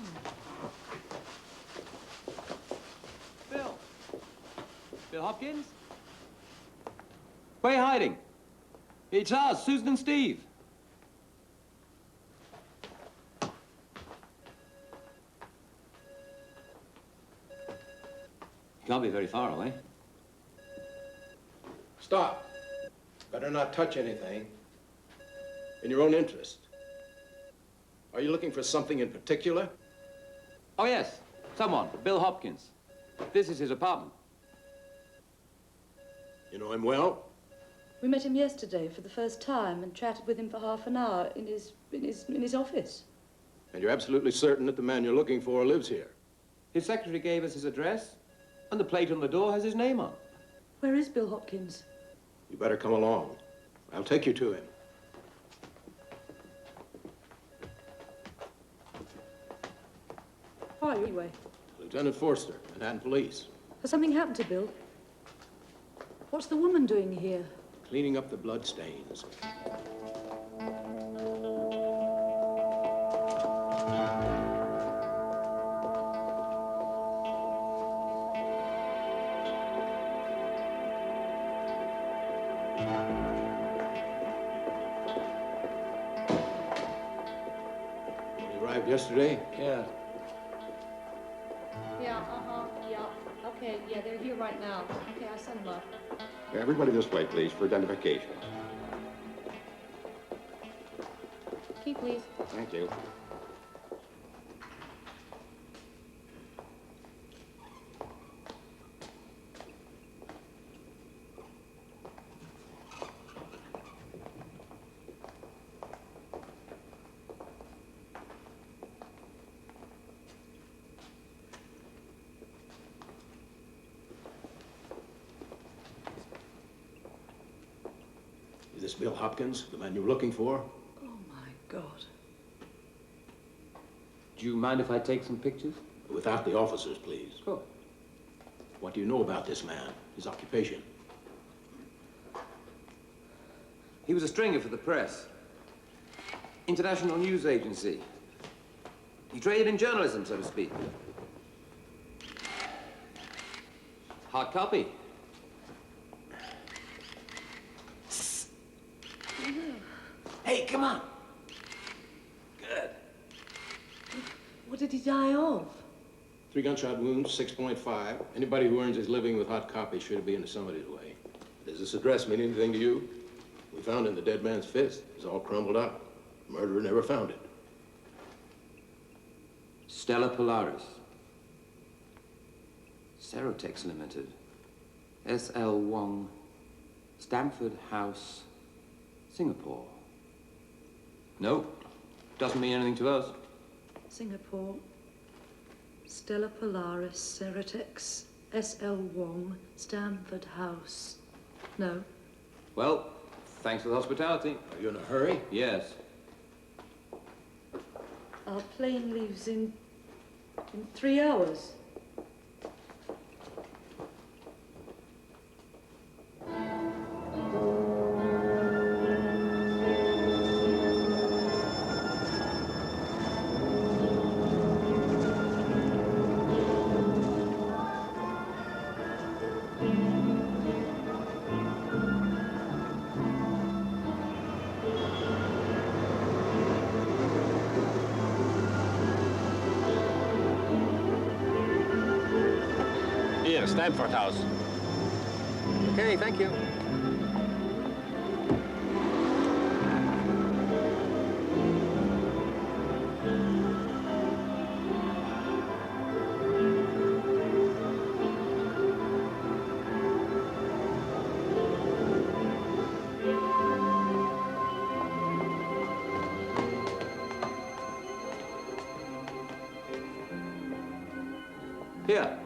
Bill? Bill Hopkins? Where are you hiding? It's us, Susan and Steve. Can't be very far away. Stop. Better not touch anything. In your own interest. Are you looking for something in particular? Oh, yes. Someone. Bill Hopkins. This is his apartment. You know him well? We met him yesterday for the first time and chatted with him for half an hour in his office. And you're absolutely certain that the man you're looking for lives here? His secretary gave us his address, and the plate on the door has his name on. Where is Bill Hopkins? You better come along. I'll take you to him. Who are you, anyway? Lieutenant Forster, Manhattan Police. Has something happened to Bill? What's the woman doing here? Cleaning up the blood stains. You arrived yesterday? Yeah. Yeah, yeah. Okay, yeah, they're here right now. Okay, I sent them up. Everybody this way, please, for identification. Key, please. Thank you. Is this Bill Hopkins, the man you're looking for? Oh, my God. Do you mind if I take some pictures? Without the officers, please. Sure. What do you know about this man, his occupation? He was a stringer for the press. International news agency. He traded in journalism, so to speak. Hard copy. Hey, come on. Good. What did he die of? 3 gunshot wounds, 6.5. Anybody who earns his living with hot copy should be into somebody's way. Does this address mean anything to you? We found it in the dead man's fist. It's all crumbled up. The murderer never found it. Stella Polaris. Cerotex Limited. S.L. Wong. Stamford House, Singapore. No, doesn't mean anything to us. Singapore. Stella Polaris, Cerotex, S.L. Wong, Stamford House. No. Well, thanks for the hospitality. Are you in a hurry? Yes. Our plane leaves in 3 hours. Here, Stamford House. Okay, thank you. Here.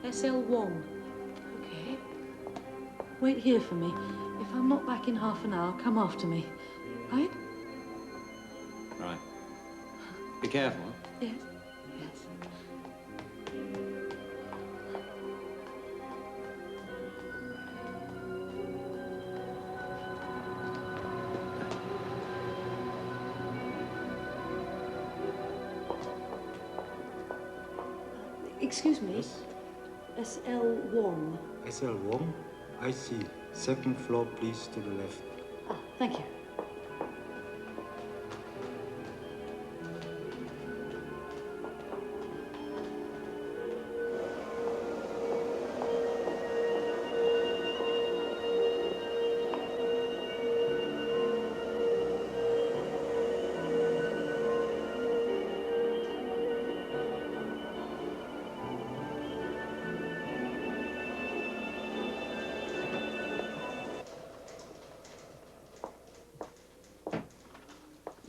S.L. Wong. Okay. Wait here for me. If I'm not back in half an hour, come after me. Right? Right. Be careful, huh? Yes. Yes. Excuse me. Yes? S.L. Wong. S.L. Wong? I see. Second floor, please, to the left. Ah, thank you.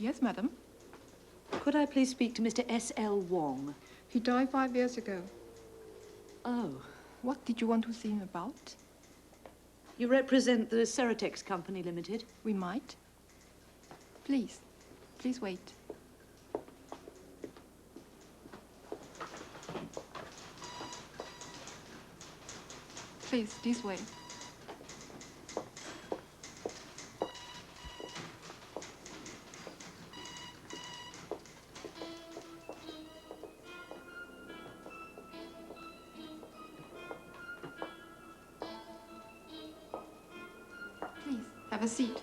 Yes, madam. Could I please speak to Mr. S.L. Wong? He died 5 years ago. Oh. What did you want to see him about? You represent the Ceratex Company Limited? We might. Please. Please wait. Please, this way. Please, have a seat.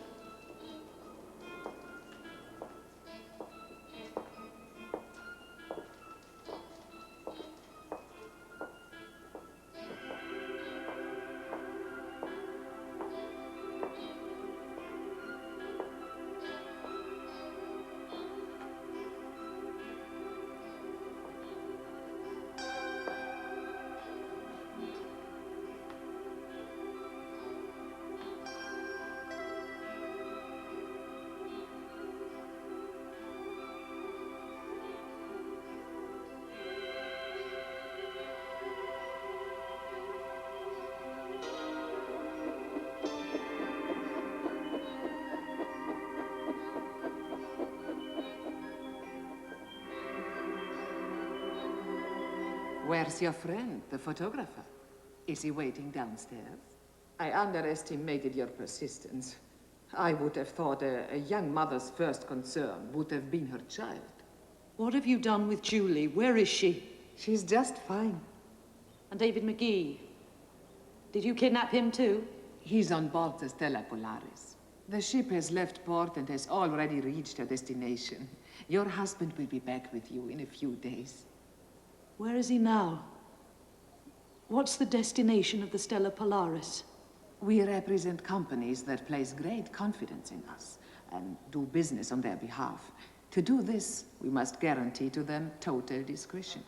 Where's your friend, the photographer? Is he waiting downstairs? I underestimated your persistence. I would have thought a young mother's first concern would have been her child. What have you done with Julie? Where is she? She's just fine. And David McGee? Did you kidnap him too? He's on board the Stella Polaris. The ship has left port and has already reached her destination. Your husband will be back with you in a few days. Where is he now? What's the destination of the Stella Polaris? We represent companies that place great confidence in us and do business on their behalf. To do this, we must guarantee to them total discretion.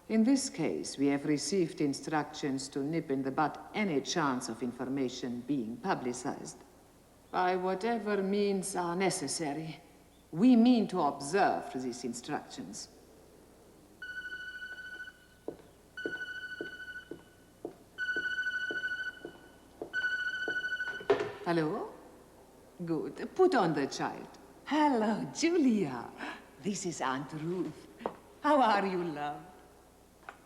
In this case, we have received instructions to nip in the bud any chance of information being publicized. By whatever means are necessary, we mean to observe these instructions. Hello? Good. Put on the child. Hello, Julia. This is Aunt Ruth. How are you, love?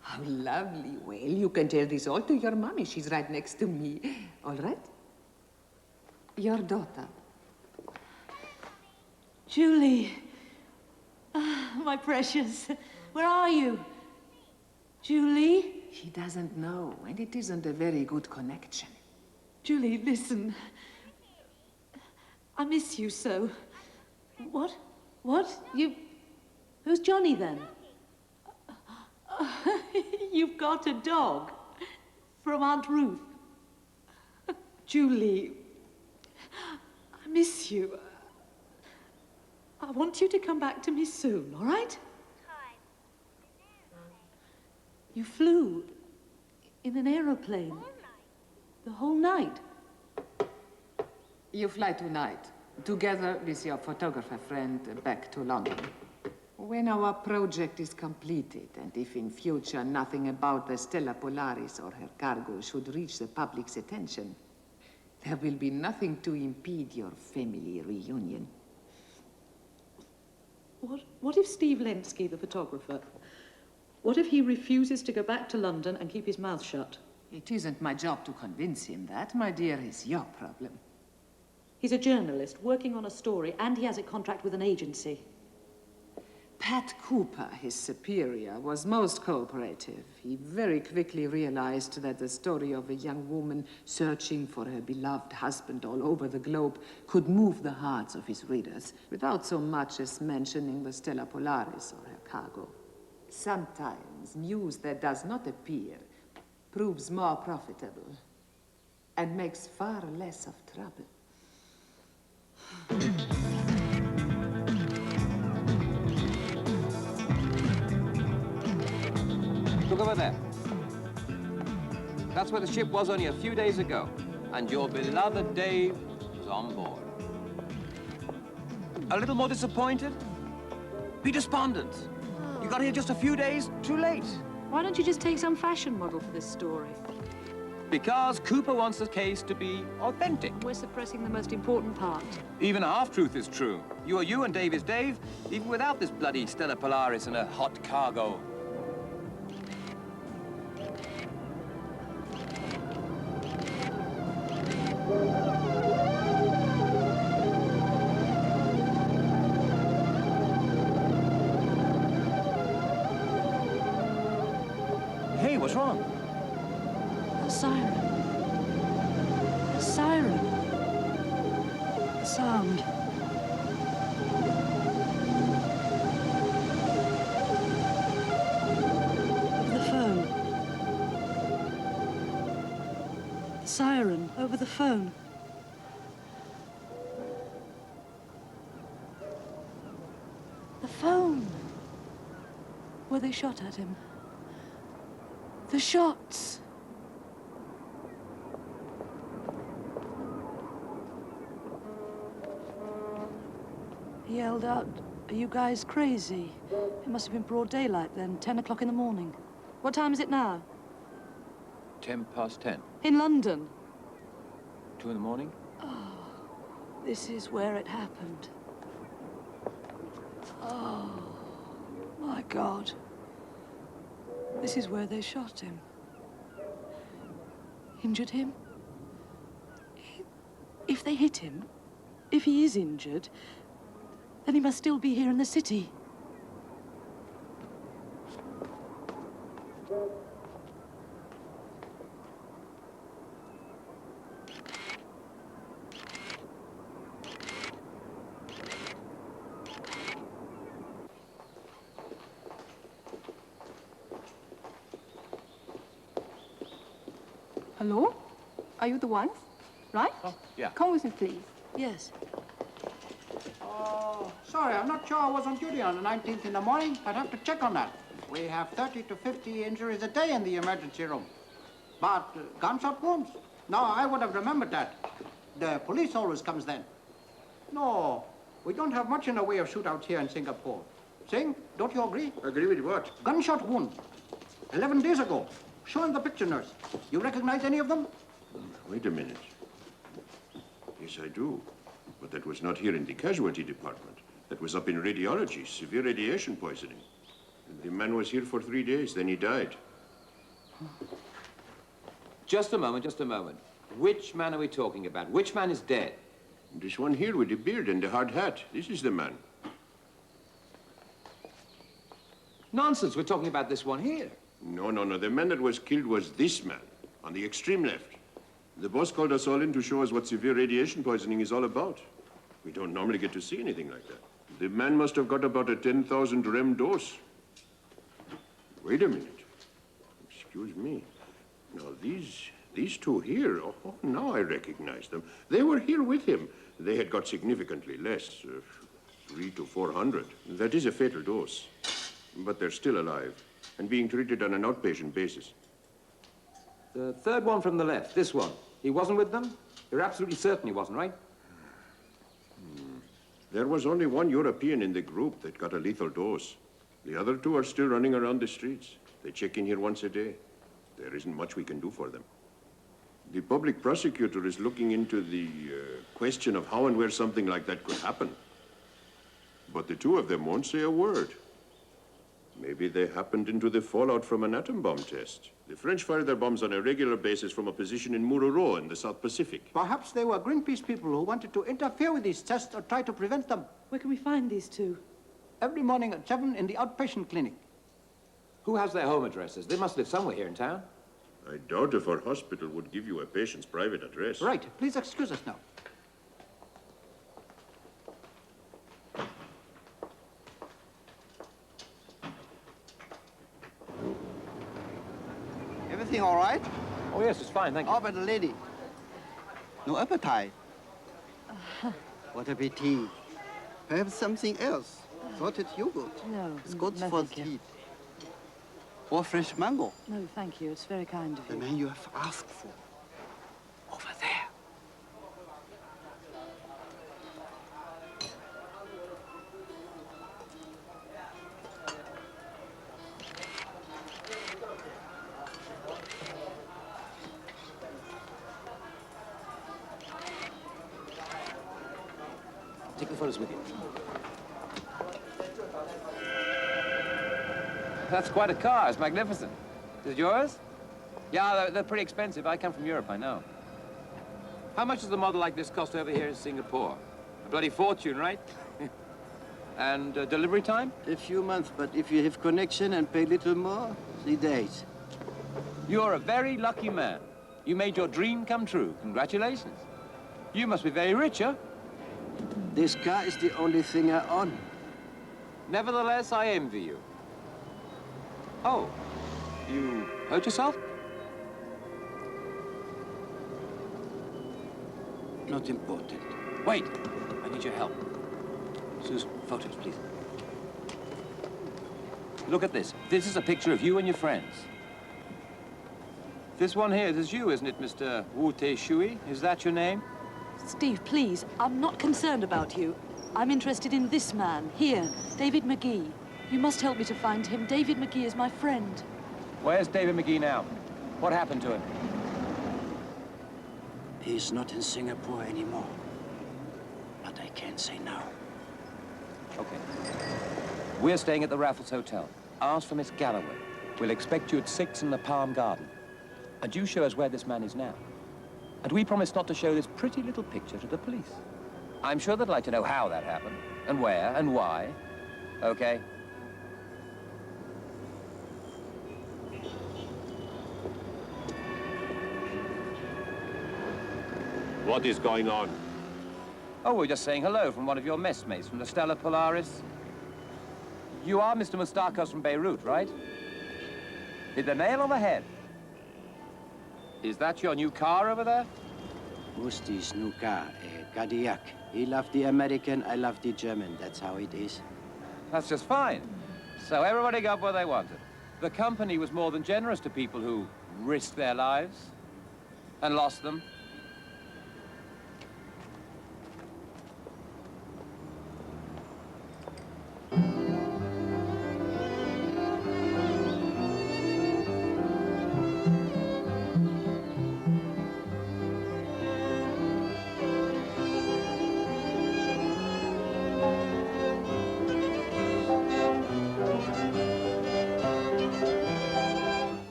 How lovely. Well, you can tell this all to your mommy. She's right next to me. All right? Your daughter. Julie. Ah, my precious. Where are you? Julie? She doesn't know, and it isn't a very good connection. Julie, listen. I miss you so. What? What? Who's Johnny, then? You've got a dog. From Aunt Ruth. Julie, I miss you. I want you to come back to me soon, all right? You flew in an aeroplane the whole night. You fly tonight, together with your photographer friend, back to London. When our project is completed, and if in future nothing about the Stella Polaris or her cargo should reach the public's attention, there will be nothing to impede your family reunion. What if Steve Lenski, the photographer, what if he refuses to go back to London and keep his mouth shut? It isn't my job to convince him that, my dear. It's your problem. He's a journalist working on a story, and he has a contract with an agency. Pat Cooper, his superior, was most cooperative. He very quickly realized that the story of a young woman searching for her beloved husband all over the globe could move the hearts of his readers without so much as mentioning the Stella Polaris or her cargo. Sometimes news that does not appear proves more profitable and makes far less of trouble. Look over there. That's where the ship was only a few days ago, and your beloved Dave was on board. A little more disappointed? Be despondent. You got here just a few days too late. Why don't you just take some fashion model for this story? Because Cooper wants the case to be authentic. We're suppressing the most important part. Even a half-truth is true. You are you and Dave is Dave, even without this bloody Stella Polaris and a hot cargo. Hey, what's wrong? The siren. The siren. The sound. The phone. The siren over the phone. The phone. Where they shot at him. The shots. He yelled out, "Are you guys crazy?" It must have been broad daylight then, 10 o'clock in the morning. What time is it now? 10:10. In London. 2 in the morning? Oh, this is where it happened. Oh, my God. This is where they shot him. Injured him? If they hit him, if he is injured, then he must still be here in the city. Hello? Are you the ones? Right? Oh, yeah. Come with me, please. Yes. Oh, sorry, I'm not sure I was on duty on the 19th in the morning. I'd have to check on that. We have 30 to 50 injuries a day in the emergency room. But gunshot wounds? No, I would have remembered that. The police always comes then. No, we don't have much in the way of shootouts here in Singapore. Singh, don't you agree? Agree with what? Gunshot wound. 11 days ago. Show him the picture, nurse. You recognize any of them? Wait a minute. Yes, I do. But that was not here in the casualty department. That was up in radiology, severe radiation poisoning. The man was here for 3 days, then he died. Just a moment, just a moment. Which man are we talking about? Which man is dead? This one here with the beard and the hard hat. This is the man. Nonsense, we're talking about this one here. No. The man that was killed was this man, on the extreme left. The boss called us all in to show us what severe radiation poisoning is all about. We don't normally get to see anything like that. The man must have got about a 10,000 rem dose. Wait a minute. Excuse me. Now, these two here, oh, now I recognize them. They were here with him. They had got significantly less, 300 to 400. That is a fatal dose. But they're still alive and being treated on an outpatient basis. The third one from the left, this one. He wasn't with them? You're absolutely certain he wasn't, right? There was only one European in the group that got a lethal dose. The other two are still running around the streets. They check in here once a day. There isn't much we can do for them. The public prosecutor is looking into the question of how and where something like that could happen. But the two of them won't say a word. Maybe they happened into the fallout from an atom bomb test. The French fire their bombs on a regular basis from a position in Mururo in the South Pacific. Perhaps they were Greenpeace people who wanted to interfere with these tests or try to prevent them. Where can we find these two? Every morning at 7 in the outpatient clinic. Who has their home addresses? They must live somewhere here in town. I doubt if our hospital would give you a patient's private address. Right. Please excuse us now. Everything all right? Oh, yes, it's fine, thank you. How about the lady? No appetite? What a pity. Perhaps something else. Salted yogurt. No, It's good no, for thank you. teeth. Or fresh mango. No, thank you. It's very kind of The you. man you have asked for. Over there. the photos with you. That's quite a car. It's magnificent. Is it yours? Yeah, they're pretty expensive. I come from Europe, I know. How much does a model like this cost over here in Singapore? A bloody fortune, right? And delivery time? A few months, but if you have connection and pay little more, 3 days. You're a very lucky man. You made your dream come true. Congratulations. You must be very rich, huh? This car is the only thing I own. Nevertheless, I envy you. Oh, you hurt yourself? Not important. Wait, I need your help. Susan, photos, please. Look at this. This is a picture of you and your friends. This one here, this is you, isn't it, Mr. Wu Te Shui? Is that your name? Steve, please, I'm not concerned about you. I'm interested in this man, here, David McGee. You must help me to find him. David McGee is my friend. Where's David McGee now? What happened to him? He's not in Singapore anymore. But I can't say now. Okay. We're staying at the Raffles Hotel. Ask for Miss Galloway. We'll expect you at 6 in the Palm Garden. And you show us where this man is now. And we promise not to show this pretty little picture to the police. I'm sure they'd like to know how that happened, and where, and why. Okay? What is going on? Oh, we're just saying hello from one of your messmates from the Stella Polaris. You are Mr. Mustakos from Beirut, right? Hit the nail on the head. Is that your new car over there? Musti's new car, a Cadillac. He loved the American, I love the German. That's how it is. That's just fine. So everybody got what they wanted. The company was more than generous to people who risked their lives and lost them.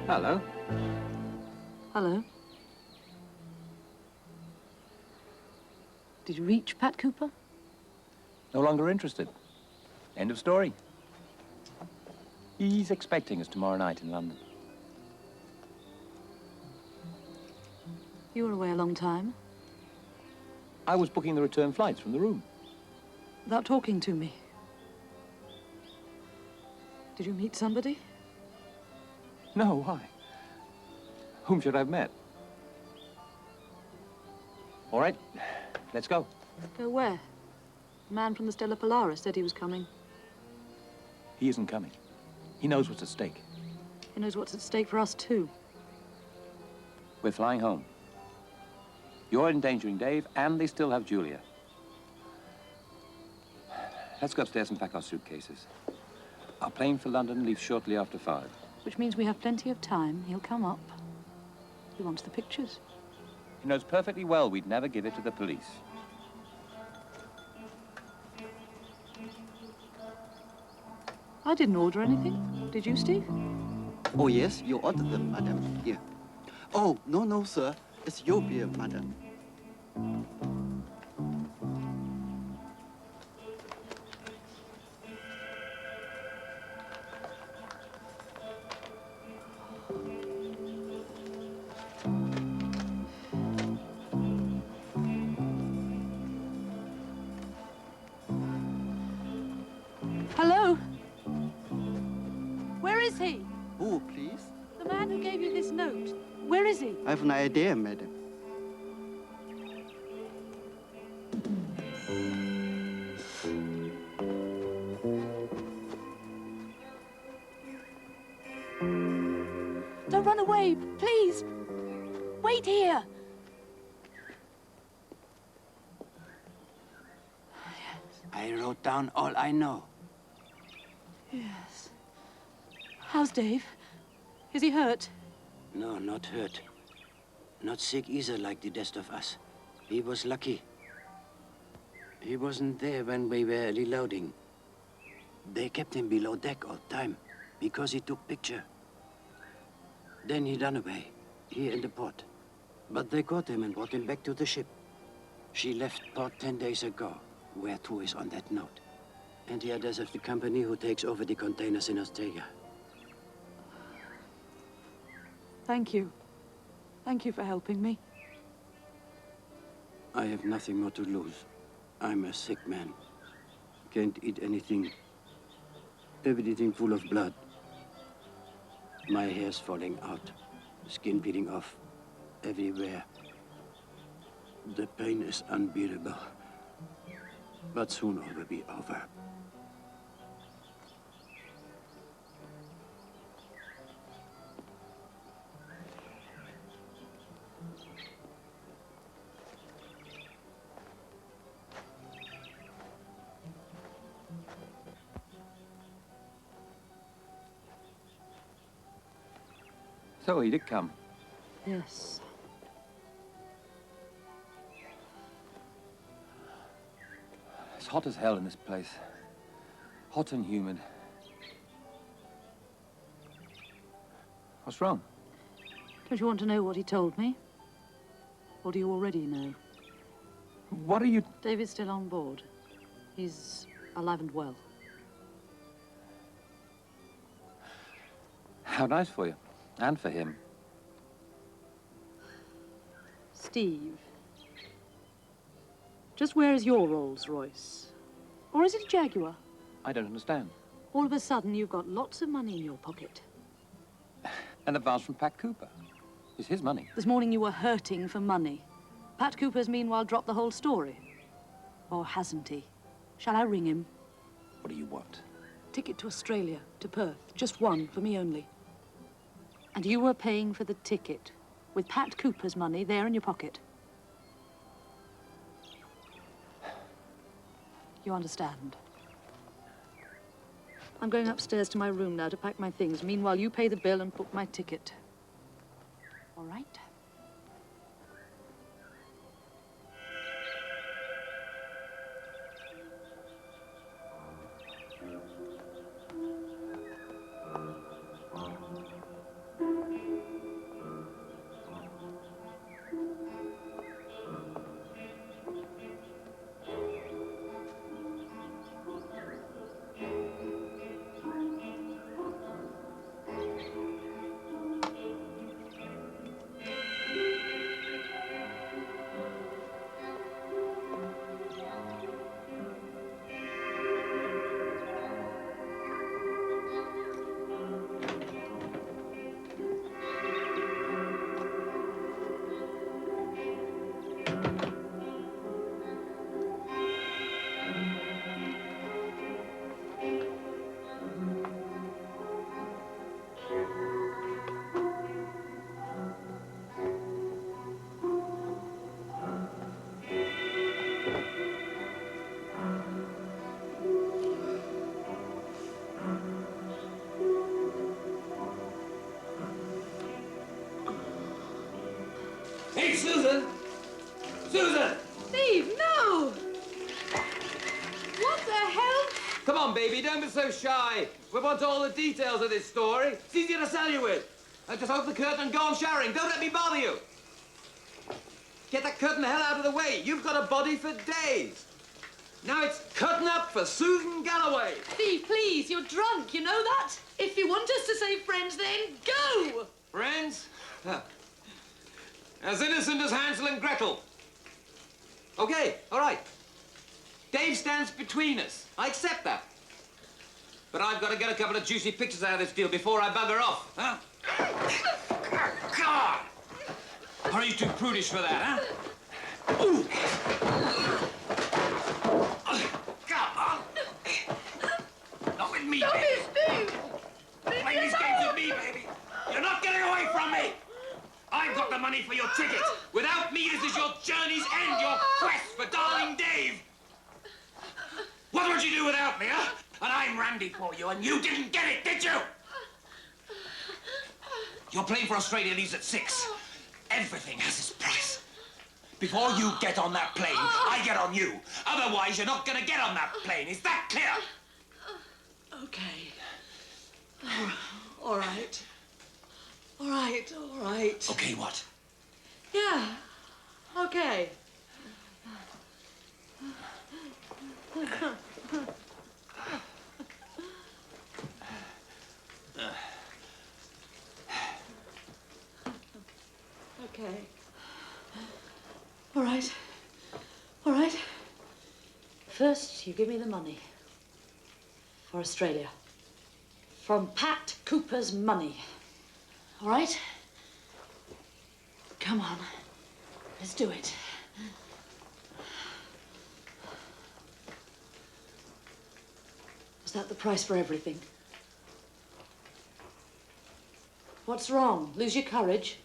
Hello. Hello. Did you reach Pat Cooper? No longer interested. End of story. He's expecting us tomorrow night in London. You were away a long time. I was booking the return flights from the room. Without talking to me. Did you meet somebody? No, why? Whom should I have met? All right, let's go. Go where? The man from the Stella Polaris said he was coming. He isn't coming. He knows what's at stake. He knows what's at stake for us, too. We're flying home. You're endangering Dave, and they still have Julia. Let's go upstairs and pack our suitcases. Our plane for London leaves shortly after 5. Which means we have plenty of time. He'll come up. He wants the pictures. He knows perfectly well we'd never give it to the police. I didn't order anything. Did you, Steve? Oh, yes, you ordered them, madam. Here. Oh, no, no, sir. It's your beer, madam. is he? Who, please? The man who gave you this note. Where is he? I have no idea, madam. Don't run away, please. Wait here. I wrote down all I know. Yes. How's Dave? Is he hurt? No, not hurt. Not sick either, like the rest of us. He was lucky. He wasn't there when we were reloading. They kept him below deck all the time, because he took picture. Then he ran away, here in the port. But they caught him and brought him back to the ship. She left port 10 days ago, where to is on that note. And the address of the company who takes over the containers in Australia. Thank you. Thank you for helping me. I have nothing more to lose. I'm a sick man. Can't eat anything. Everything full of blood. My hair's falling out. Skin peeling off. Everywhere. The pain is unbearable. But soon all will be over. So he did come. Yes. It's hot as hell in this place. Hot and humid. What's wrong? Don't you want to know what he told me? Or do you already know? What are you... David's still on board. He's alive and well. How nice for you. And for him. Steve. Just where is your Rolls Royce? Or is it a Jaguar? I don't understand. All of a sudden, you've got lots of money in your pocket. An advance from Pat Cooper. It's his money. This morning you were hurting for money. Pat Cooper's meanwhile dropped the whole story. Or hasn't he? Shall I ring him? What do you want? Ticket to Australia, to Perth. Just one, for me only. And you were paying for the ticket, with Pat Cooper's money there in your pocket. You understand? I'm going upstairs to my room now to pack my things. Meanwhile, you pay the bill and book my ticket. All right? Hey, Susan! Susan! Steve, no! What the hell? Come on, baby, don't be so shy. We want all the details of this story. It's easier to sell you with. Just open the curtain and go on showering. Don't let me bother you. Get that curtain the hell out of the way. You've got a body for days. Now it's cutting up for Susan Galloway. Steve, please, you're drunk, you know that? If you want us to say friends, then go! Friends? As innocent as Hansel and Gretel. Okay, all right. Dave stands between us. I accept that. But I've got to get a couple of juicy pictures out of this deal before I bugger off, huh? Come on! Are you too prudish for that, huh? Ooh. Come on! Not with me, baby! Steve! Play these games with me, baby! You're not getting away from me! I've got the money for your ticket! Without me, this is your journey's end, your quest for darling Dave! What would you do without me, huh? And I'm Randy for you, and you didn't get it, did you? Your plane for Australia leaves at 6. Everything has its price. Before you get on that plane, I get on you. Otherwise, you're not gonna get on that plane. Is that clear? Okay. All right. All right, all right. Okay, what? Yeah, okay. Okay. All right. All right. First, you give me the money. For Australia. From Pat Cooper's money. All right? Come on. Let's do it. Is that the price for everything? What's wrong? Lose your courage?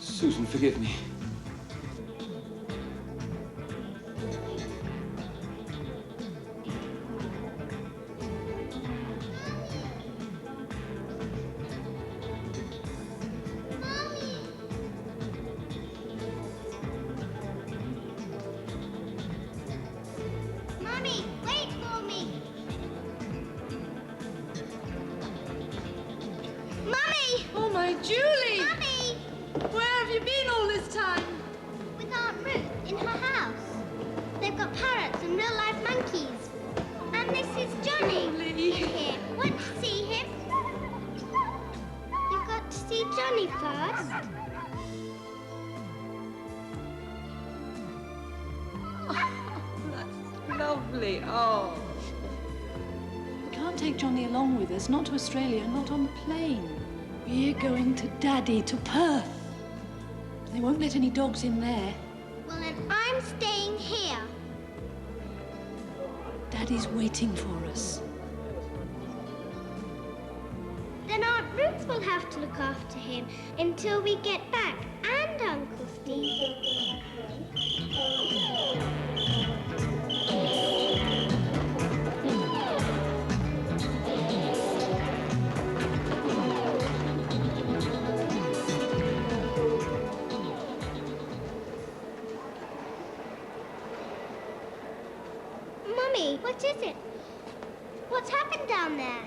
Susan, forgive me. Mommy, wait for me. Mommy! Oh, my Julie! Mommy! Where have you been all this time? With Aunt Ruth in her house. They've got parrots and real-life monkeys. And this is Johnny here. Want to see him? You've got to see Johnny first. Lovely. Oh. We can't take Johnny along with us, not to Australia, not on the plane. We're going to Daddy, to Perth. They won't let any dogs in there. Well, then I'm staying here. Daddy's waiting for us. Then Aunt Ruth will have to look after him until we get back, and Uncle Steve. Mummy, what is it? What's happened down there?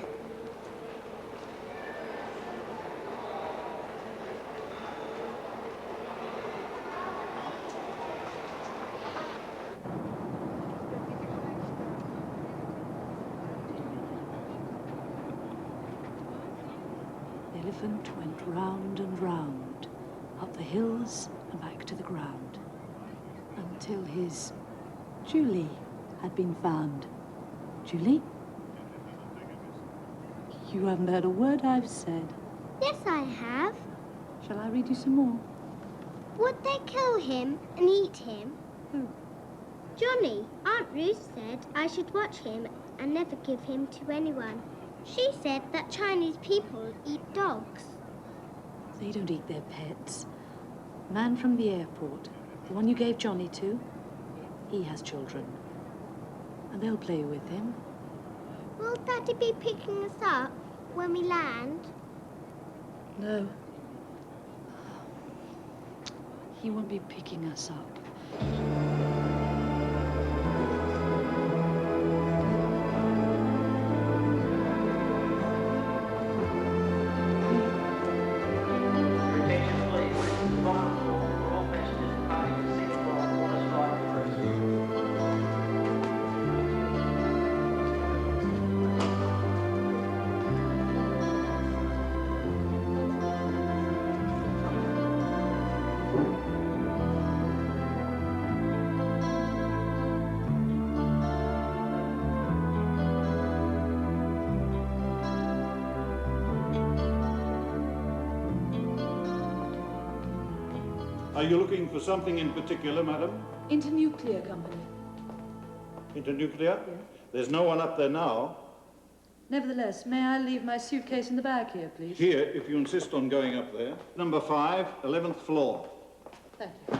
The elephant went round and round, up the hills and back to the ground, until his Julie had been found. Julie? You haven't heard a word I've said. Yes, I have. Shall I read you some more? Would they kill him and eat him? Who? Johnny. Aunt Ruth said I should watch him and never give him to anyone. She said that Chinese people eat dogs. They don't eat their pets. Man from the airport, the one you gave Johnny to, he has children. And they'll play with him. Will Daddy be picking us up when we land? No. He won't be picking us up. Are you looking for something in particular, madam? Internuclear Company. Internuclear? Yes. There's no one up there now. Nevertheless, may I leave my suitcase in the back here, please? Here, if you insist on going up there. Number 5, 11th floor. Thank you.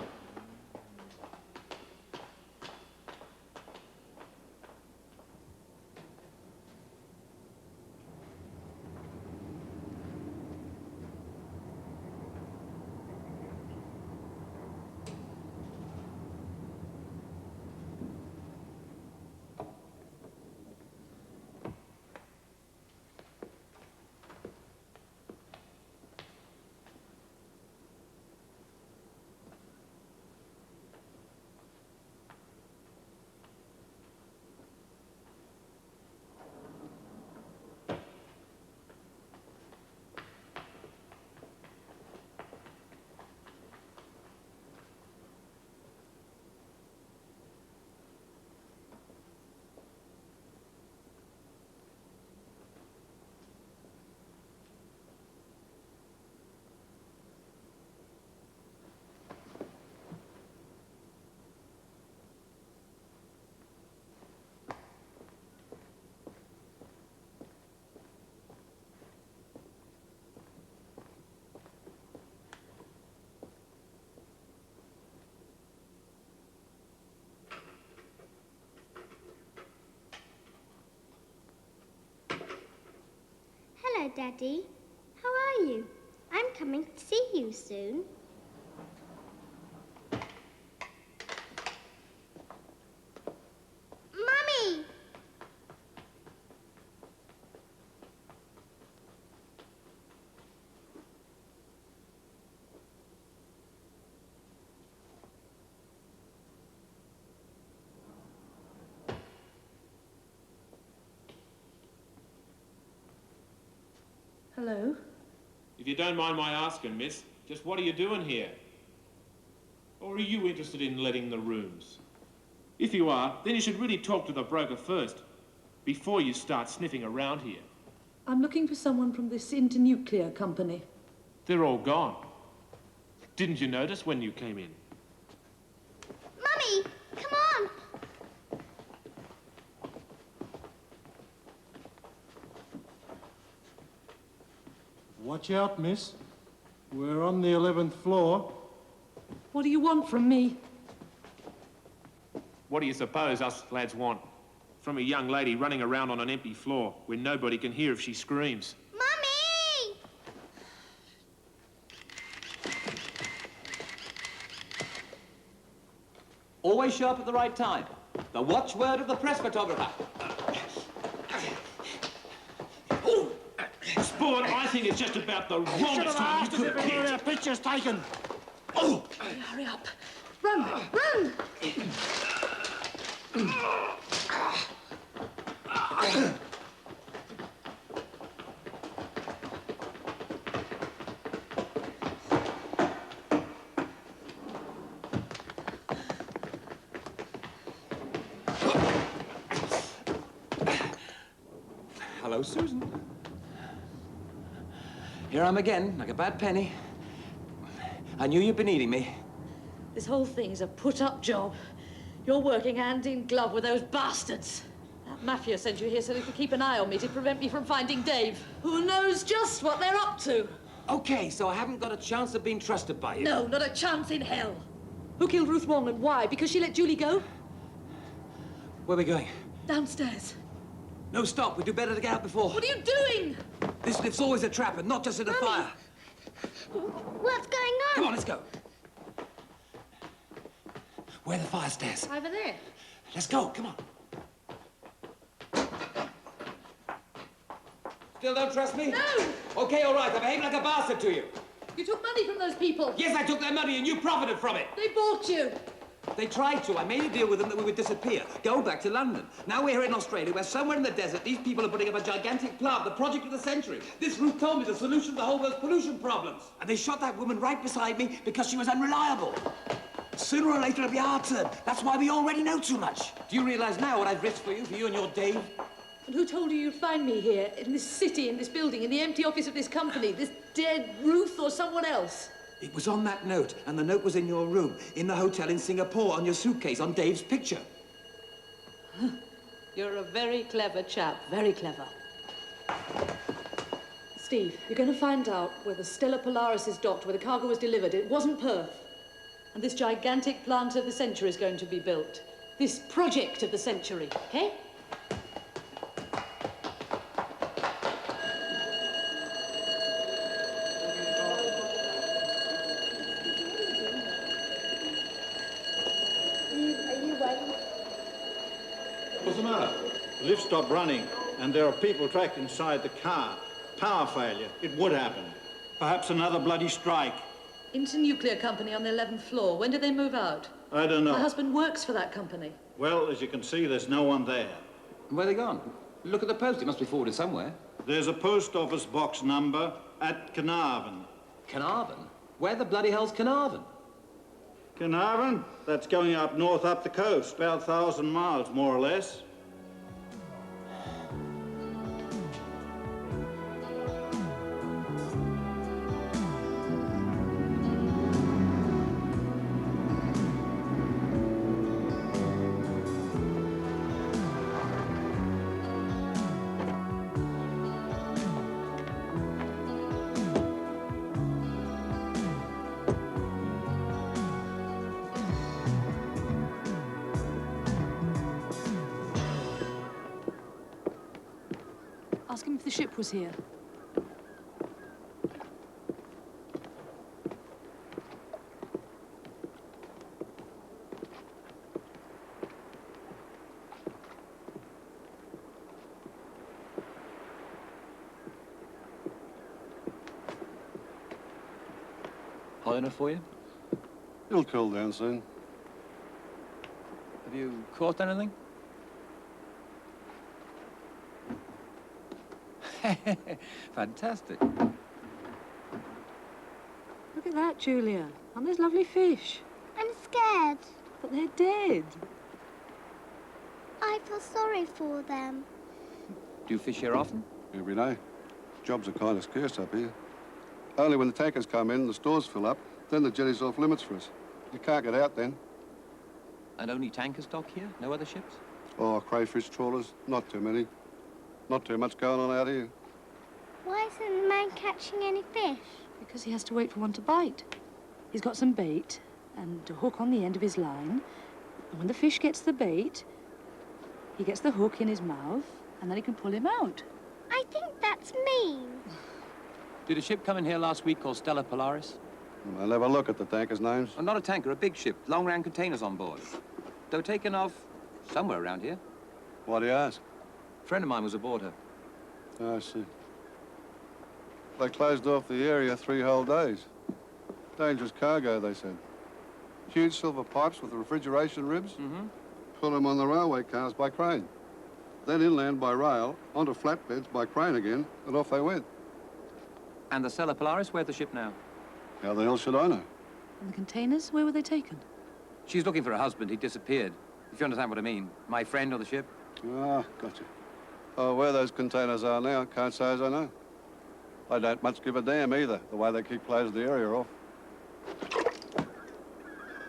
Hello, Daddy. How are you? I'm coming to see you soon. Mummy! Hello? If you don't mind my asking, miss, just what are you doing here? Or are you interested in letting the rooms? If you are, then you should really talk to the broker first, before you start sniffing around here. I'm looking for someone from this Internuclear Company. They're all gone. Didn't you notice when you came in? Mummy, come on! Watch out, miss. We're on the 11th floor. What do you want from me? What do you suppose us lads want? From a young lady running around on an empty floor where nobody can hear if she screams. Mummy! Always show up at the right time. The watchword of the press photographer. Sport, I think it's just about the wrongest time you could have Their pictures taken. Oh! Hurry up. Run! Run! Hello, Susan. Here I am again, like a bad penny. I knew you'd been eating me. This whole thing's a put-up job. You're working hand in glove with those bastards. That mafia sent you here so they could keep an eye on me to prevent me from finding Dave, who knows just what they're up to. Okay, so I haven't got a chance of being trusted by you. No, not a chance in hell. Who killed Ruth Wong and why? Because she let Julie go? Where are we going? Downstairs. No, stop. We'd do better to get out before. What are you doing? This lift's always a trap and not just in a fire. What's going on? Come on, let's go. Where are the fire stairs? Over there. Let's go, come on. Still don't trust me? No! Okay, all right, I behaved like a bastard to you. You took money from those people. Yes, I took their money and you profited from it. They bought you. They tried to. I made a deal with them that we would disappear, go back to London. Now we're here in Australia, where somewhere in the desert, these people are putting up a gigantic plant, the project of the century. This Ruth told me the solution to the whole world's pollution problems. And they shot that woman right beside me because she was unreliable. Sooner or later, it'll be our turn. That's why we already know too much. Do you realize now what I've risked for you and your Dave? And who told you you'd find me here, in this city, in this building, in the empty office of this company, this dead Ruth or someone else? It was on that note, and the note was in your room, in the hotel in Singapore, on your suitcase, on Dave's picture. You're a very clever chap, very clever. Steve, you're going to find out where the Stella Polaris is docked, where the cargo was delivered. It wasn't Perth. And this gigantic plant of the century is going to be built. This project of the century, okay? What's the matter? The lift stopped running, and there are people trapped inside the car. Power failure. It would happen. Perhaps another bloody strike. Internuclear company on the 11th floor. When did they move out? I don't know. My husband works for that company. Well, as you can see, there's no one there. Where are they gone? Look at the post. It must be forwarded somewhere. There's a post office box number at Carnarvon. Carnarvon? Where the bloody hell's Carnarvon? Carnarvon? That's going up north up the coast, about 1,000 miles, more or less. Ask him if the ship was here. Hot enough for you? It'll cool down soon. Have you caught anything? Fantastic. Look at that, Julia. Aren't those lovely fish? I'm scared. But they're dead. I feel sorry for them. Do you fish here often? Every day. Jobs are kind of scarce up here. Only when the tankers come in, the stores fill up, then the jetty's off limits for us. You can't get out then. And only tankers dock here? No other ships? Oh, crayfish trawlers, not too many. Not too much going on out here. Why isn't the man catching any fish? Because he has to wait for one to bite. He's got some bait and a hook on the end of his line. And when the fish gets the bait, he gets the hook in his mouth, and then he can pull him out. I think that's mean. Did a ship come in here last week called Stella Polaris? I'll have a look at the tankers' names. Oh, not a tanker, a big ship. Long-ran containers on board. They were taken off somewhere around here. Why do you ask? A friend of mine was aboard her. Oh, I see. They closed off the area 3 whole days. Dangerous cargo, they said. Huge silver pipes with refrigeration ribs. Mm-hmm. Put them on the railway cars by crane. Then inland by rail, onto flatbeds by crane again, and off they went. And the Stella Polaris, where's the ship now? How the hell should I know? And the containers, where were they taken? She's looking for her husband. He disappeared. If you understand what I mean. My friend on the ship. Ah, gotcha. Oh, where those containers are now, can't say as I know. I don't much give a damn either, the way they keep closing the area off.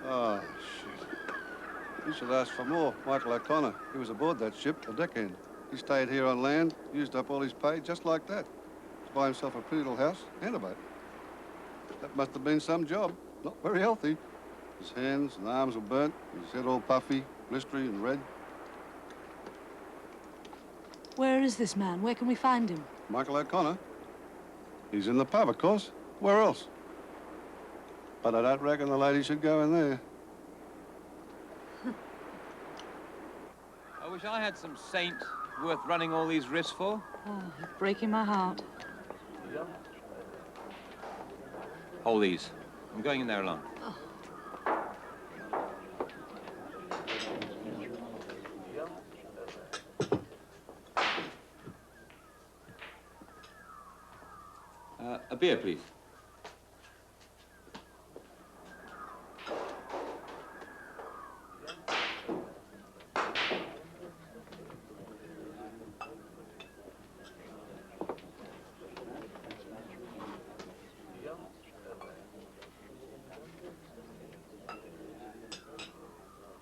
Oh, shit. You should ask for more. Michael O'Connor, he was aboard that ship, a deckhand. He stayed here on land, used up all his pay just like that. To buy himself a pretty little house and a boat. That must have been some job. Not very healthy. His hands and arms were burnt, his head all puffy, blistery and red. Where is this man? Where can we find him? Michael O'Connor? He's in the pub, of course. Where else? But I don't reckon the lady should go in there. I wish I had some saint worth running all these risks for. Oh, you're breaking my heart. Hold these. I'm going in there alone. Oh. A beer, please.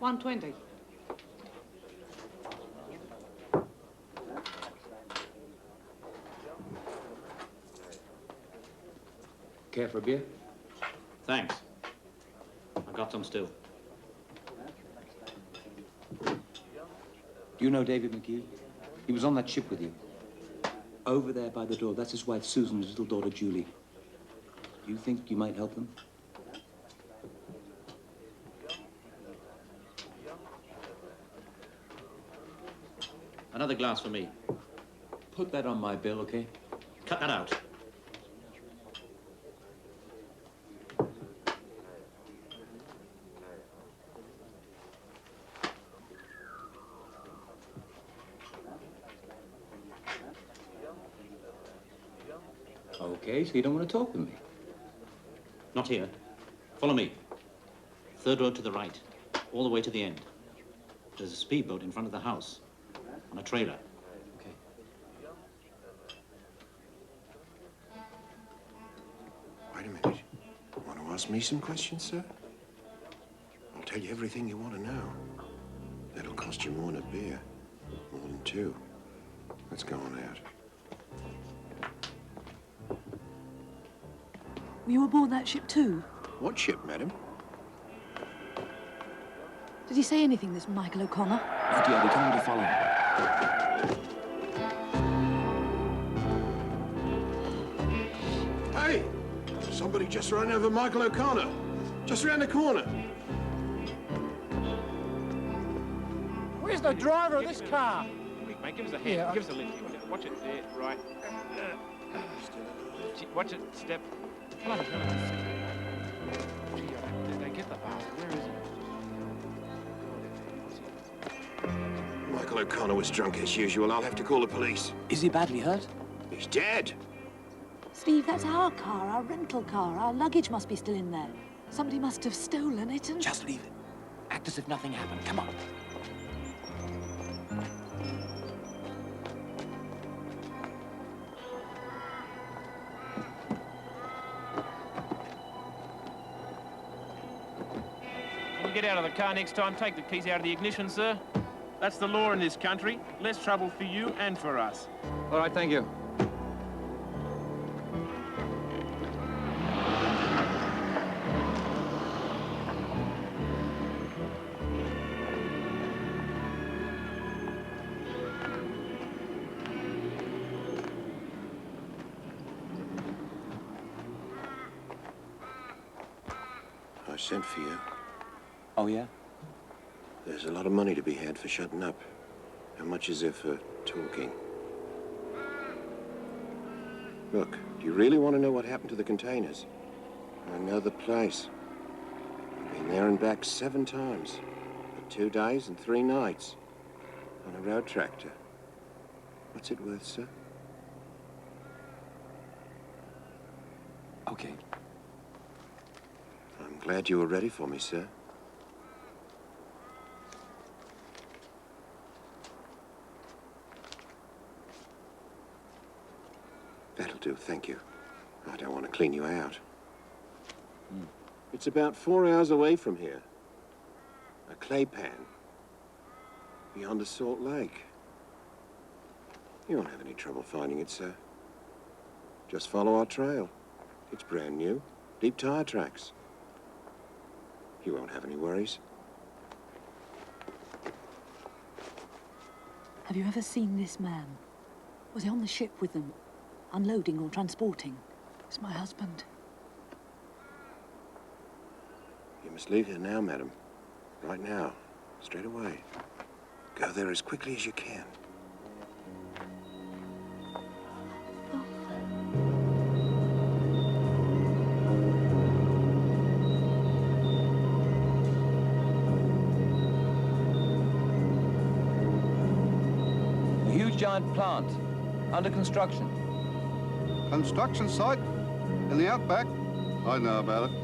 120. Care for a beer? Thanks. I've got some still. Do you know David McGee? He was on that ship with you. Over there by the door, that's his wife Susan and his little daughter Julie. Do you think you might help them? Another glass for me. Put that on my bill, okay? Cut that out. Okay, so you don't want to talk with me? Not here. Follow me. Third road to the right, all the way to the end. There's a speedboat in front of the house, on a trailer. Okay. Wait a minute. Want to ask me some questions, sir? I'll tell you everything you want to know. That'll cost you more than a beer. More than two. Let's go on out. Were you aboard that ship too? What ship, madam? Did he say anything, this Michael O'Connor? Not yet, we told him to follow. Hey! Somebody just ran over Michael O'Connor. Just around the corner. Where's the driver of this car? Quick, mate, give us a hand. Yeah. Give us a lift. Watch it there, right. Watch it, step. Bloody hell, gee, did they get the bastard? Where is he? Michael O'Connor was drunk as usual. I'll have to call the police. Is he badly hurt? He's dead. Steve, that's our car, our rental car. Our luggage must be still in there. Somebody must have stolen it and... Just leave it. Act as if nothing happened. Come on. When you get out of the car next time, take the keys out of the ignition, sir. That's the law in this country. Less trouble for you and for us. All right, thank you. I sent for you. Oh, yeah? There's a lot of money to be had for shutting up. How much is there for talking? Look, do you really want to know what happened to the containers? I know the place. I've been there and back 7 times. For 2 days and 3 nights. On a road tractor. What's it worth, sir? Okay. I'm glad you were ready for me, sir. That'll do, thank you. I don't want to clean you out. It's about 4 hours away from here. A clay pan. Beyond a salt lake. You won't have any trouble finding it, sir. Just follow our trail. It's brand new. Deep tire tracks. You won't have any worries. Have you ever seen this man? Was he on the ship with them? Unloading or transporting? It's my husband. You must leave here now, madam. Right now. Straight away. Go there as quickly as you can. A huge giant plant. Under construction. Construction site? In the outback? I know about it.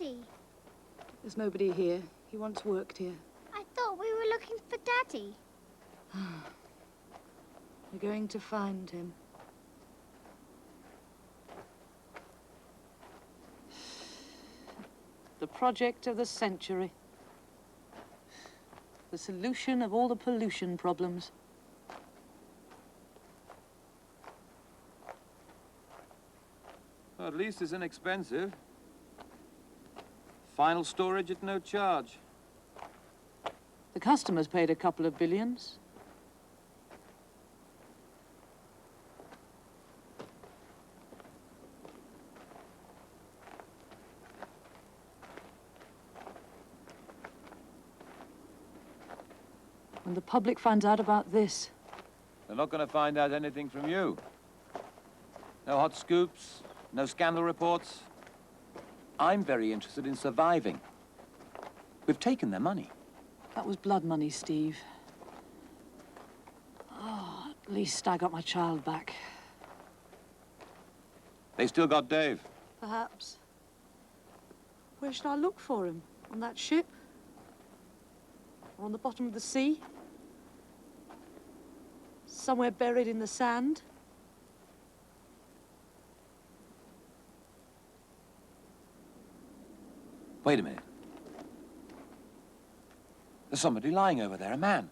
Daddy? There's nobody here. He once worked here. I thought we were looking for Daddy. We're going to find him. The project of the century. The solution of all the pollution problems. Well, at least it's inexpensive. Final storage at no charge. The customers paid a couple of billions. When the public finds out about this... They're not going to find out anything from you. No hot scoops, no scandal reports. I'm very interested in surviving. We've taken their money. That was blood money, Steve. Oh, at least I got my child back. They still got Dave. Perhaps. Where should I look for him? On that ship? Or on the bottom of the sea? Somewhere buried in the sand? Wait a minute. There's somebody lying over there, a man.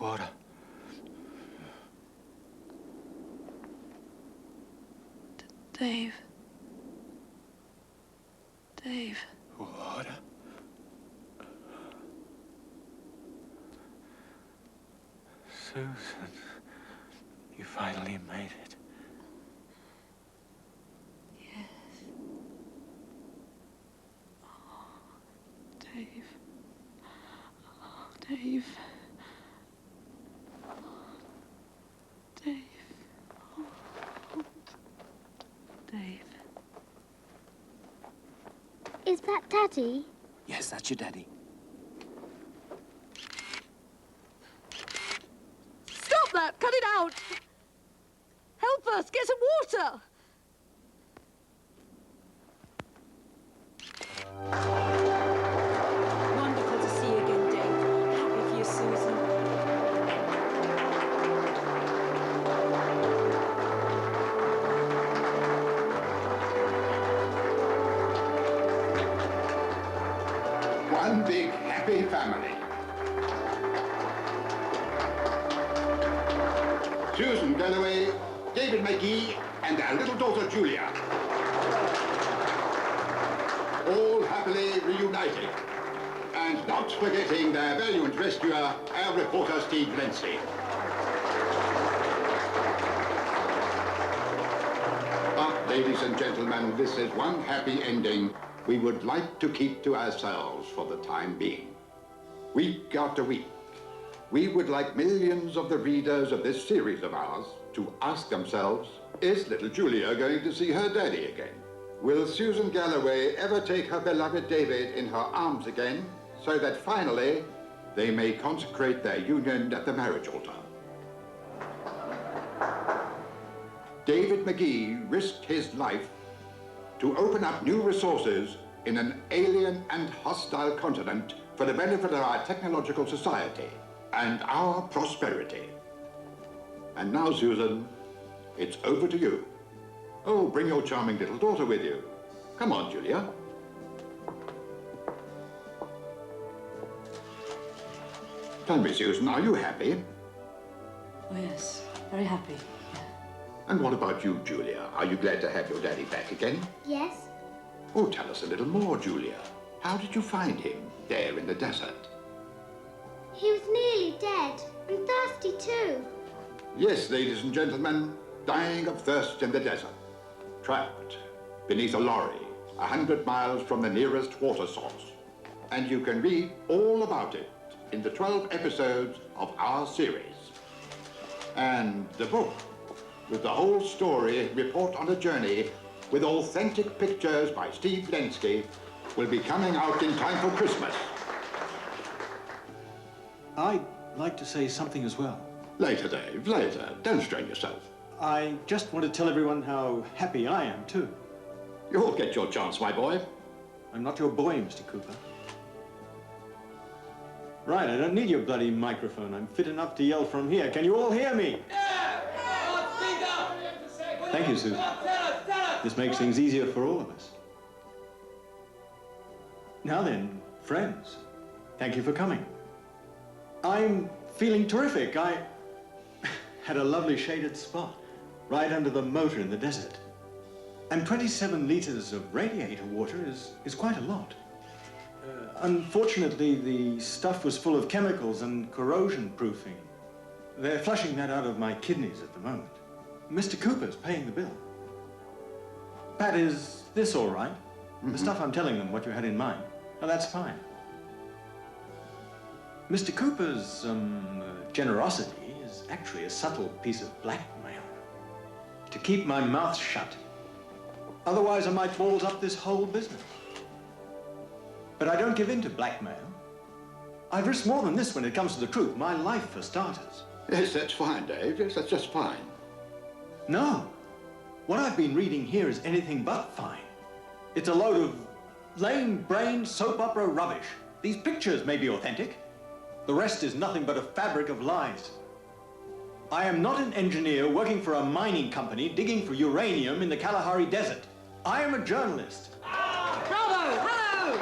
Water. Dave. Dave. Water. Susan, you finally made it. Yes. Oh, Dave. Oh, Dave. Dave. Oh. Dave. Is that Daddy? Yes, that's your daddy. Stop that! Cut it out! Help us! Get some water! Wonderful to see you again, Dave. Happy for you, Susan. One big happy family. Susan Galloway, David McGee, and their little daughter Julia. All happily reunited. And not forgetting their valiant rescuer, our reporter Steve Lindsay. But, ladies and gentlemen, this is one happy ending we would like to keep to ourselves for the time being. Week after week, we would like millions of the readers of this series of ours to ask themselves, is little Julia going to see her daddy again? Will Susan Galloway ever take her beloved David in her arms again, so that finally they may consecrate their union at the marriage altar? David McGee risked his life to open up new resources in an alien and hostile continent for the benefit of our technological society and our prosperity. And now, Susan, it's over to you. Oh, bring your charming little daughter with you. Come on, Julia. Tell me, Susan, are you happy? Oh, yes. Very happy. And what about you, Julia? Are you glad to have your daddy back again? Yes. Oh, tell us a little more, Julia. How did you find him there in the desert? He was nearly dead and thirsty too. Yes, ladies and gentlemen, dying of thirst in the desert. Trapped beneath a lorry 100 miles from the nearest water source. And you can read all about it in the 12 episodes of our series. And the book, with the whole story, Report on a Journey, with authentic pictures by Steve Lenski, will be coming out in time for Christmas. I'd like to say something as well. Later, Dave, later. Don't strain yourself. I just want to tell everyone how happy I am, too. You'll get your chance, my boy. I'm not your boy, Mr. Cooper. Right, I don't need your bloody microphone. I'm fit enough to yell from here. Can you all hear me? Thank you, Susan. This makes things easier for all of us. Now then, friends, thank you for coming. I'm feeling terrific. I had a lovely shaded spot right under the motor in the desert. And 27 liters of radiator water is quite a lot. Unfortunately, the stuff was full of chemicals and corrosion proofing. They're flushing that out of my kidneys at the moment. Mr. Cooper's paying the bill. Pat, is this all right? The stuff I'm telling them, what you had in mind. Oh, that's fine. Mr. Cooper's generosity is actually a subtle piece of blackmail. To keep my mouth shut. Otherwise, I might balls up this whole business. But I don't give in to blackmail. I've risked more than this when it comes to the truth. My life, for starters. Yes, that's fine, Dave. Yes, that's just fine. No. What I've been reading here is anything but fine. It's a load of lame-brained soap opera rubbish. These pictures may be authentic. The rest is nothing but a fabric of lies. I am not an engineer working for a mining company digging for uranium in the Kalahari Desert. I am a journalist. Bravo! Bravo!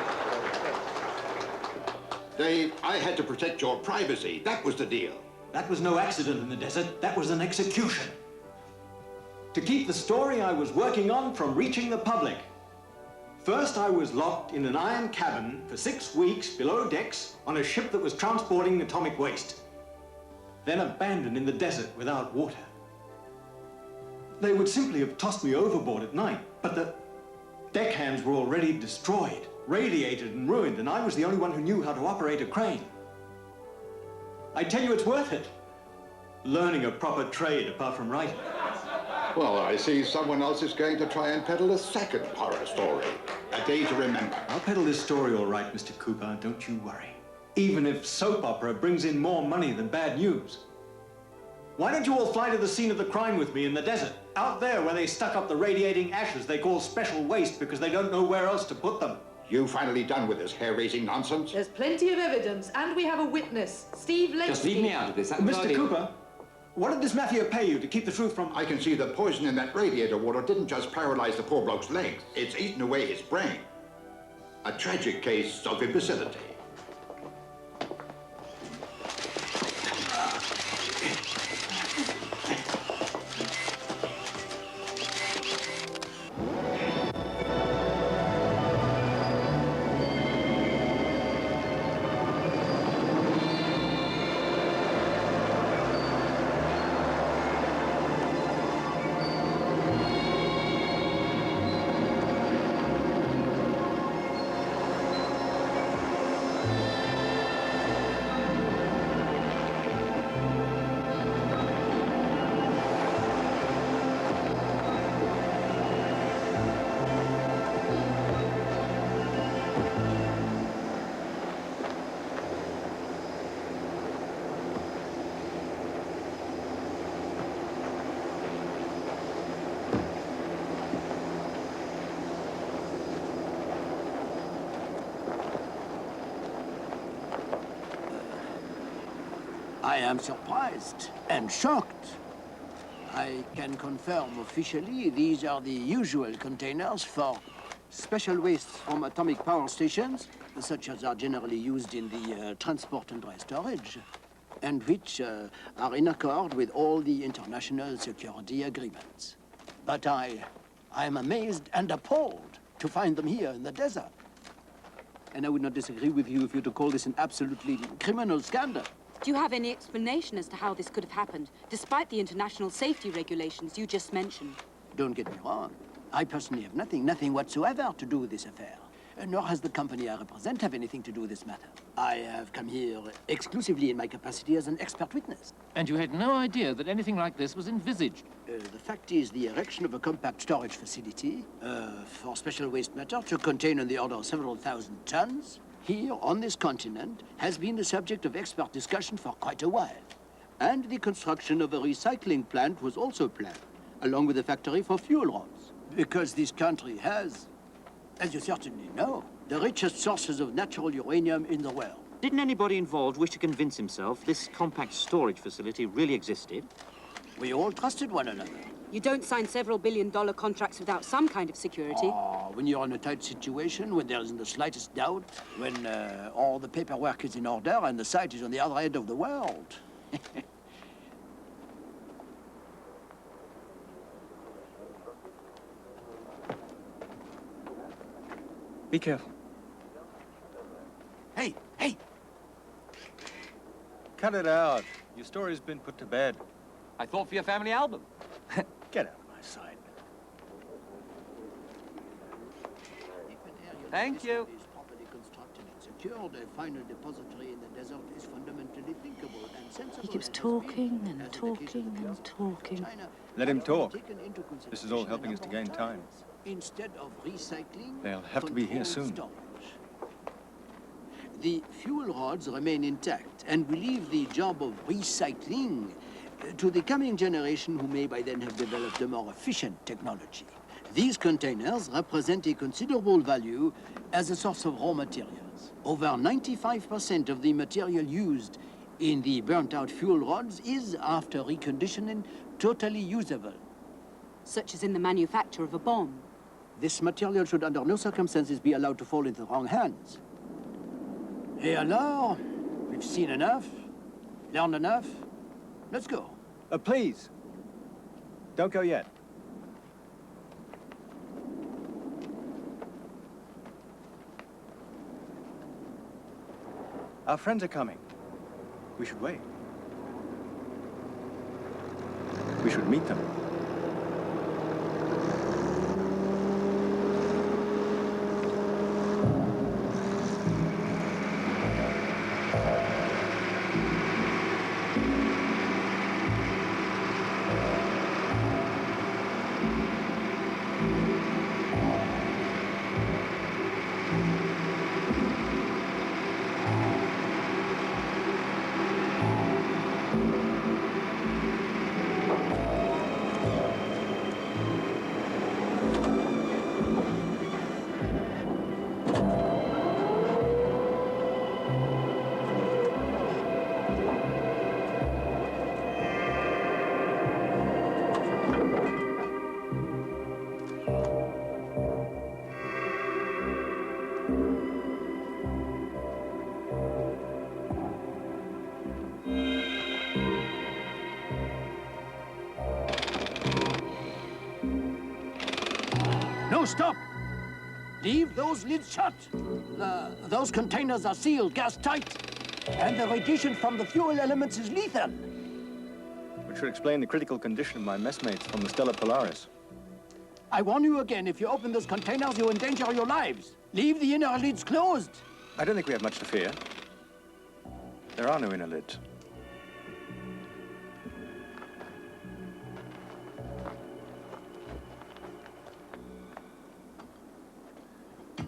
Dave, I had to protect your privacy. That was the deal. That was no accident in the desert. That was an execution. To keep the story I was working on from reaching the public. First, I was locked in an iron cabin for 6 weeks below decks on a ship that was transporting atomic waste. Then abandoned in the desert without water. They would simply have tossed me overboard at night, but the deckhands were already destroyed, radiated and ruined, and I was the only one who knew how to operate a crane. I tell you, it's worth it. Learning a proper trade apart from writing. Well, I see someone else is going to try and peddle a second horror story. A day to remember. I'll peddle this story all right, Mr. Cooper. Don't you worry. Even if soap opera brings in more money than bad news. Why don't you all fly to the scene of the crime with me in the desert? Out there where they stuck up the radiating ashes they call special waste because they don't know where else to put them. You finally done with this hair-raising nonsense? There's plenty of evidence, and we have a witness, Steve Lenski. Just leave me out of this. Mr. Cooper, what did this mafia pay you to keep the truth from... I can see the poison in that radiator water didn't just paralyze the poor bloke's legs. It's eaten away his brain. A tragic case of imbecility. I am surprised and shocked. I can confirm officially these are the usual containers for special waste from atomic power stations, such as are generally used in the transport and dry storage, and which are in accord with all the international security agreements. But I am amazed and appalled to find them here in the desert. And I would not disagree with you if you were to call this an absolutely criminal scandal. Do you have any explanation as to how this could have happened, despite the international safety regulations you just mentioned? Don't get me wrong. I personally have nothing whatsoever to do with this affair. Nor has the company I represent have anything to do with this matter. I have come here exclusively in my capacity as an expert witness. And you had no idea that anything like this was envisaged? The fact is, the erection of a compact storage facility for special waste matter to contain on the order of several thousand tons here on this continent has been the subject of expert discussion for quite a while. And the construction of a recycling plant was also planned, along with a factory for fuel rods. Because this country has, as you certainly know, the richest sources of natural uranium in the world. Didn't anybody involved wish to convince himself this compact storage facility really existed? We all trusted one another. You don't sign several billion-dollar contracts without some kind of security. When you're in a tight situation, when there isn't the slightest doubt, when all the paperwork is in order and the site is on the other end of the world. Be careful. Hey, hey! Cut it out. Your story's been put to bed. I thought for your family album. Get out of my sight. Thank you. Properly constructed and secured, a final depository in the desert is fundamentally thinkable and sensible. He keeps talking and talking and talking. Let him talk. This is all helping us to gain time. Instead of recycling, They'll have to be here soon. storage. The fuel rods remain intact, and we leave the job of recycling to the coming generation who may by then have developed a more efficient technology. These containers represent a considerable value as a source of raw materials. Over 95% of the material used in the burnt-out fuel rods is, after reconditioning, totally usable. Such as in the manufacture of a bomb. This material should under no circumstances be allowed to fall into the wrong hands. Et alors, we've seen enough, learned enough. Let's go. Please. Don't go yet. Our friends are coming. We should wait. We should meet them. No, stop! Leave those lids shut. Those containers are sealed, gas tight, and the radiation from the fuel elements is lethal. Which should explain the critical condition of my messmates from the Stella Polaris. I warn you again, if you open those containers, you endanger your lives. Leave the inner lids closed. I don't think we have much to fear. There are no inner lids.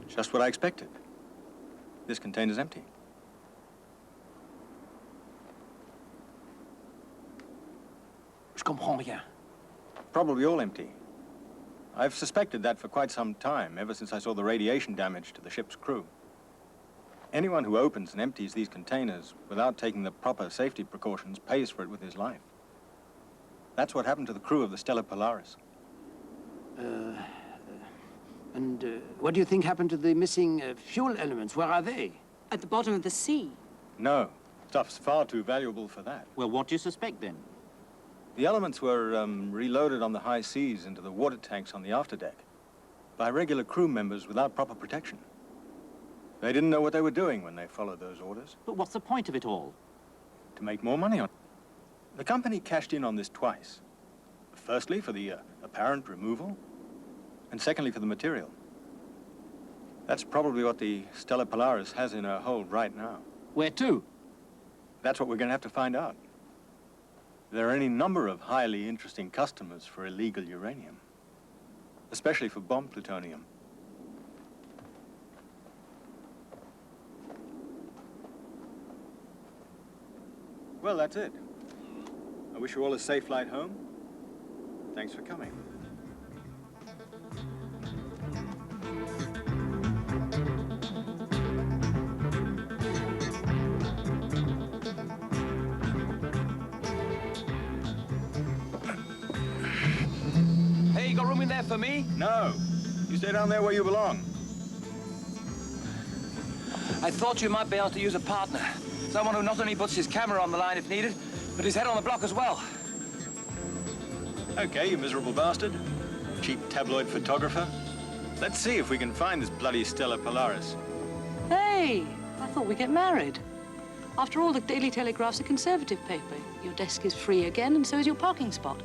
Just what I expected. This container's empty. Je comprends rien. Probably all empty. I've suspected that for quite some time, ever since I saw the radiation damage to the ship's crew. Anyone who opens and empties these containers without taking the proper safety precautions pays for it with his life. That's what happened to the crew of the Stella Polaris. What do you think happened to the missing fuel elements? Where are they? At the bottom of the sea. No. Stuff's far too valuable for that. Well, what do you suspect, then? The elements were reloaded on the high seas into the water tanks on the afterdeck by regular crew members without proper protection. They didn't know what they were doing when they followed those orders. But what's the point of it all? To make more money on it. The company cashed in on this twice. Firstly, for the apparent removal, and secondly, for the material. That's probably what the Stella Polaris has in her hold right now. Where to? That's what we're going to have to find out. There are any number of highly interesting customers for illegal uranium, especially for bomb plutonium. Well, that's it. I wish you all a safe flight home. Thanks for coming. Hey, you got room in there for me? No. You stay down there where you belong. I thought you might be able to use a partner. Someone who not only puts his camera on the line if needed, but his head on the block as well. Okay, you miserable bastard. Cheap tabloid photographer. Let's see if we can find this bloody Stella Polaris. Hey, I thought we'd get married. After all, the Daily Telegraph's a conservative paper. Your desk is free again, and so is your parking spot.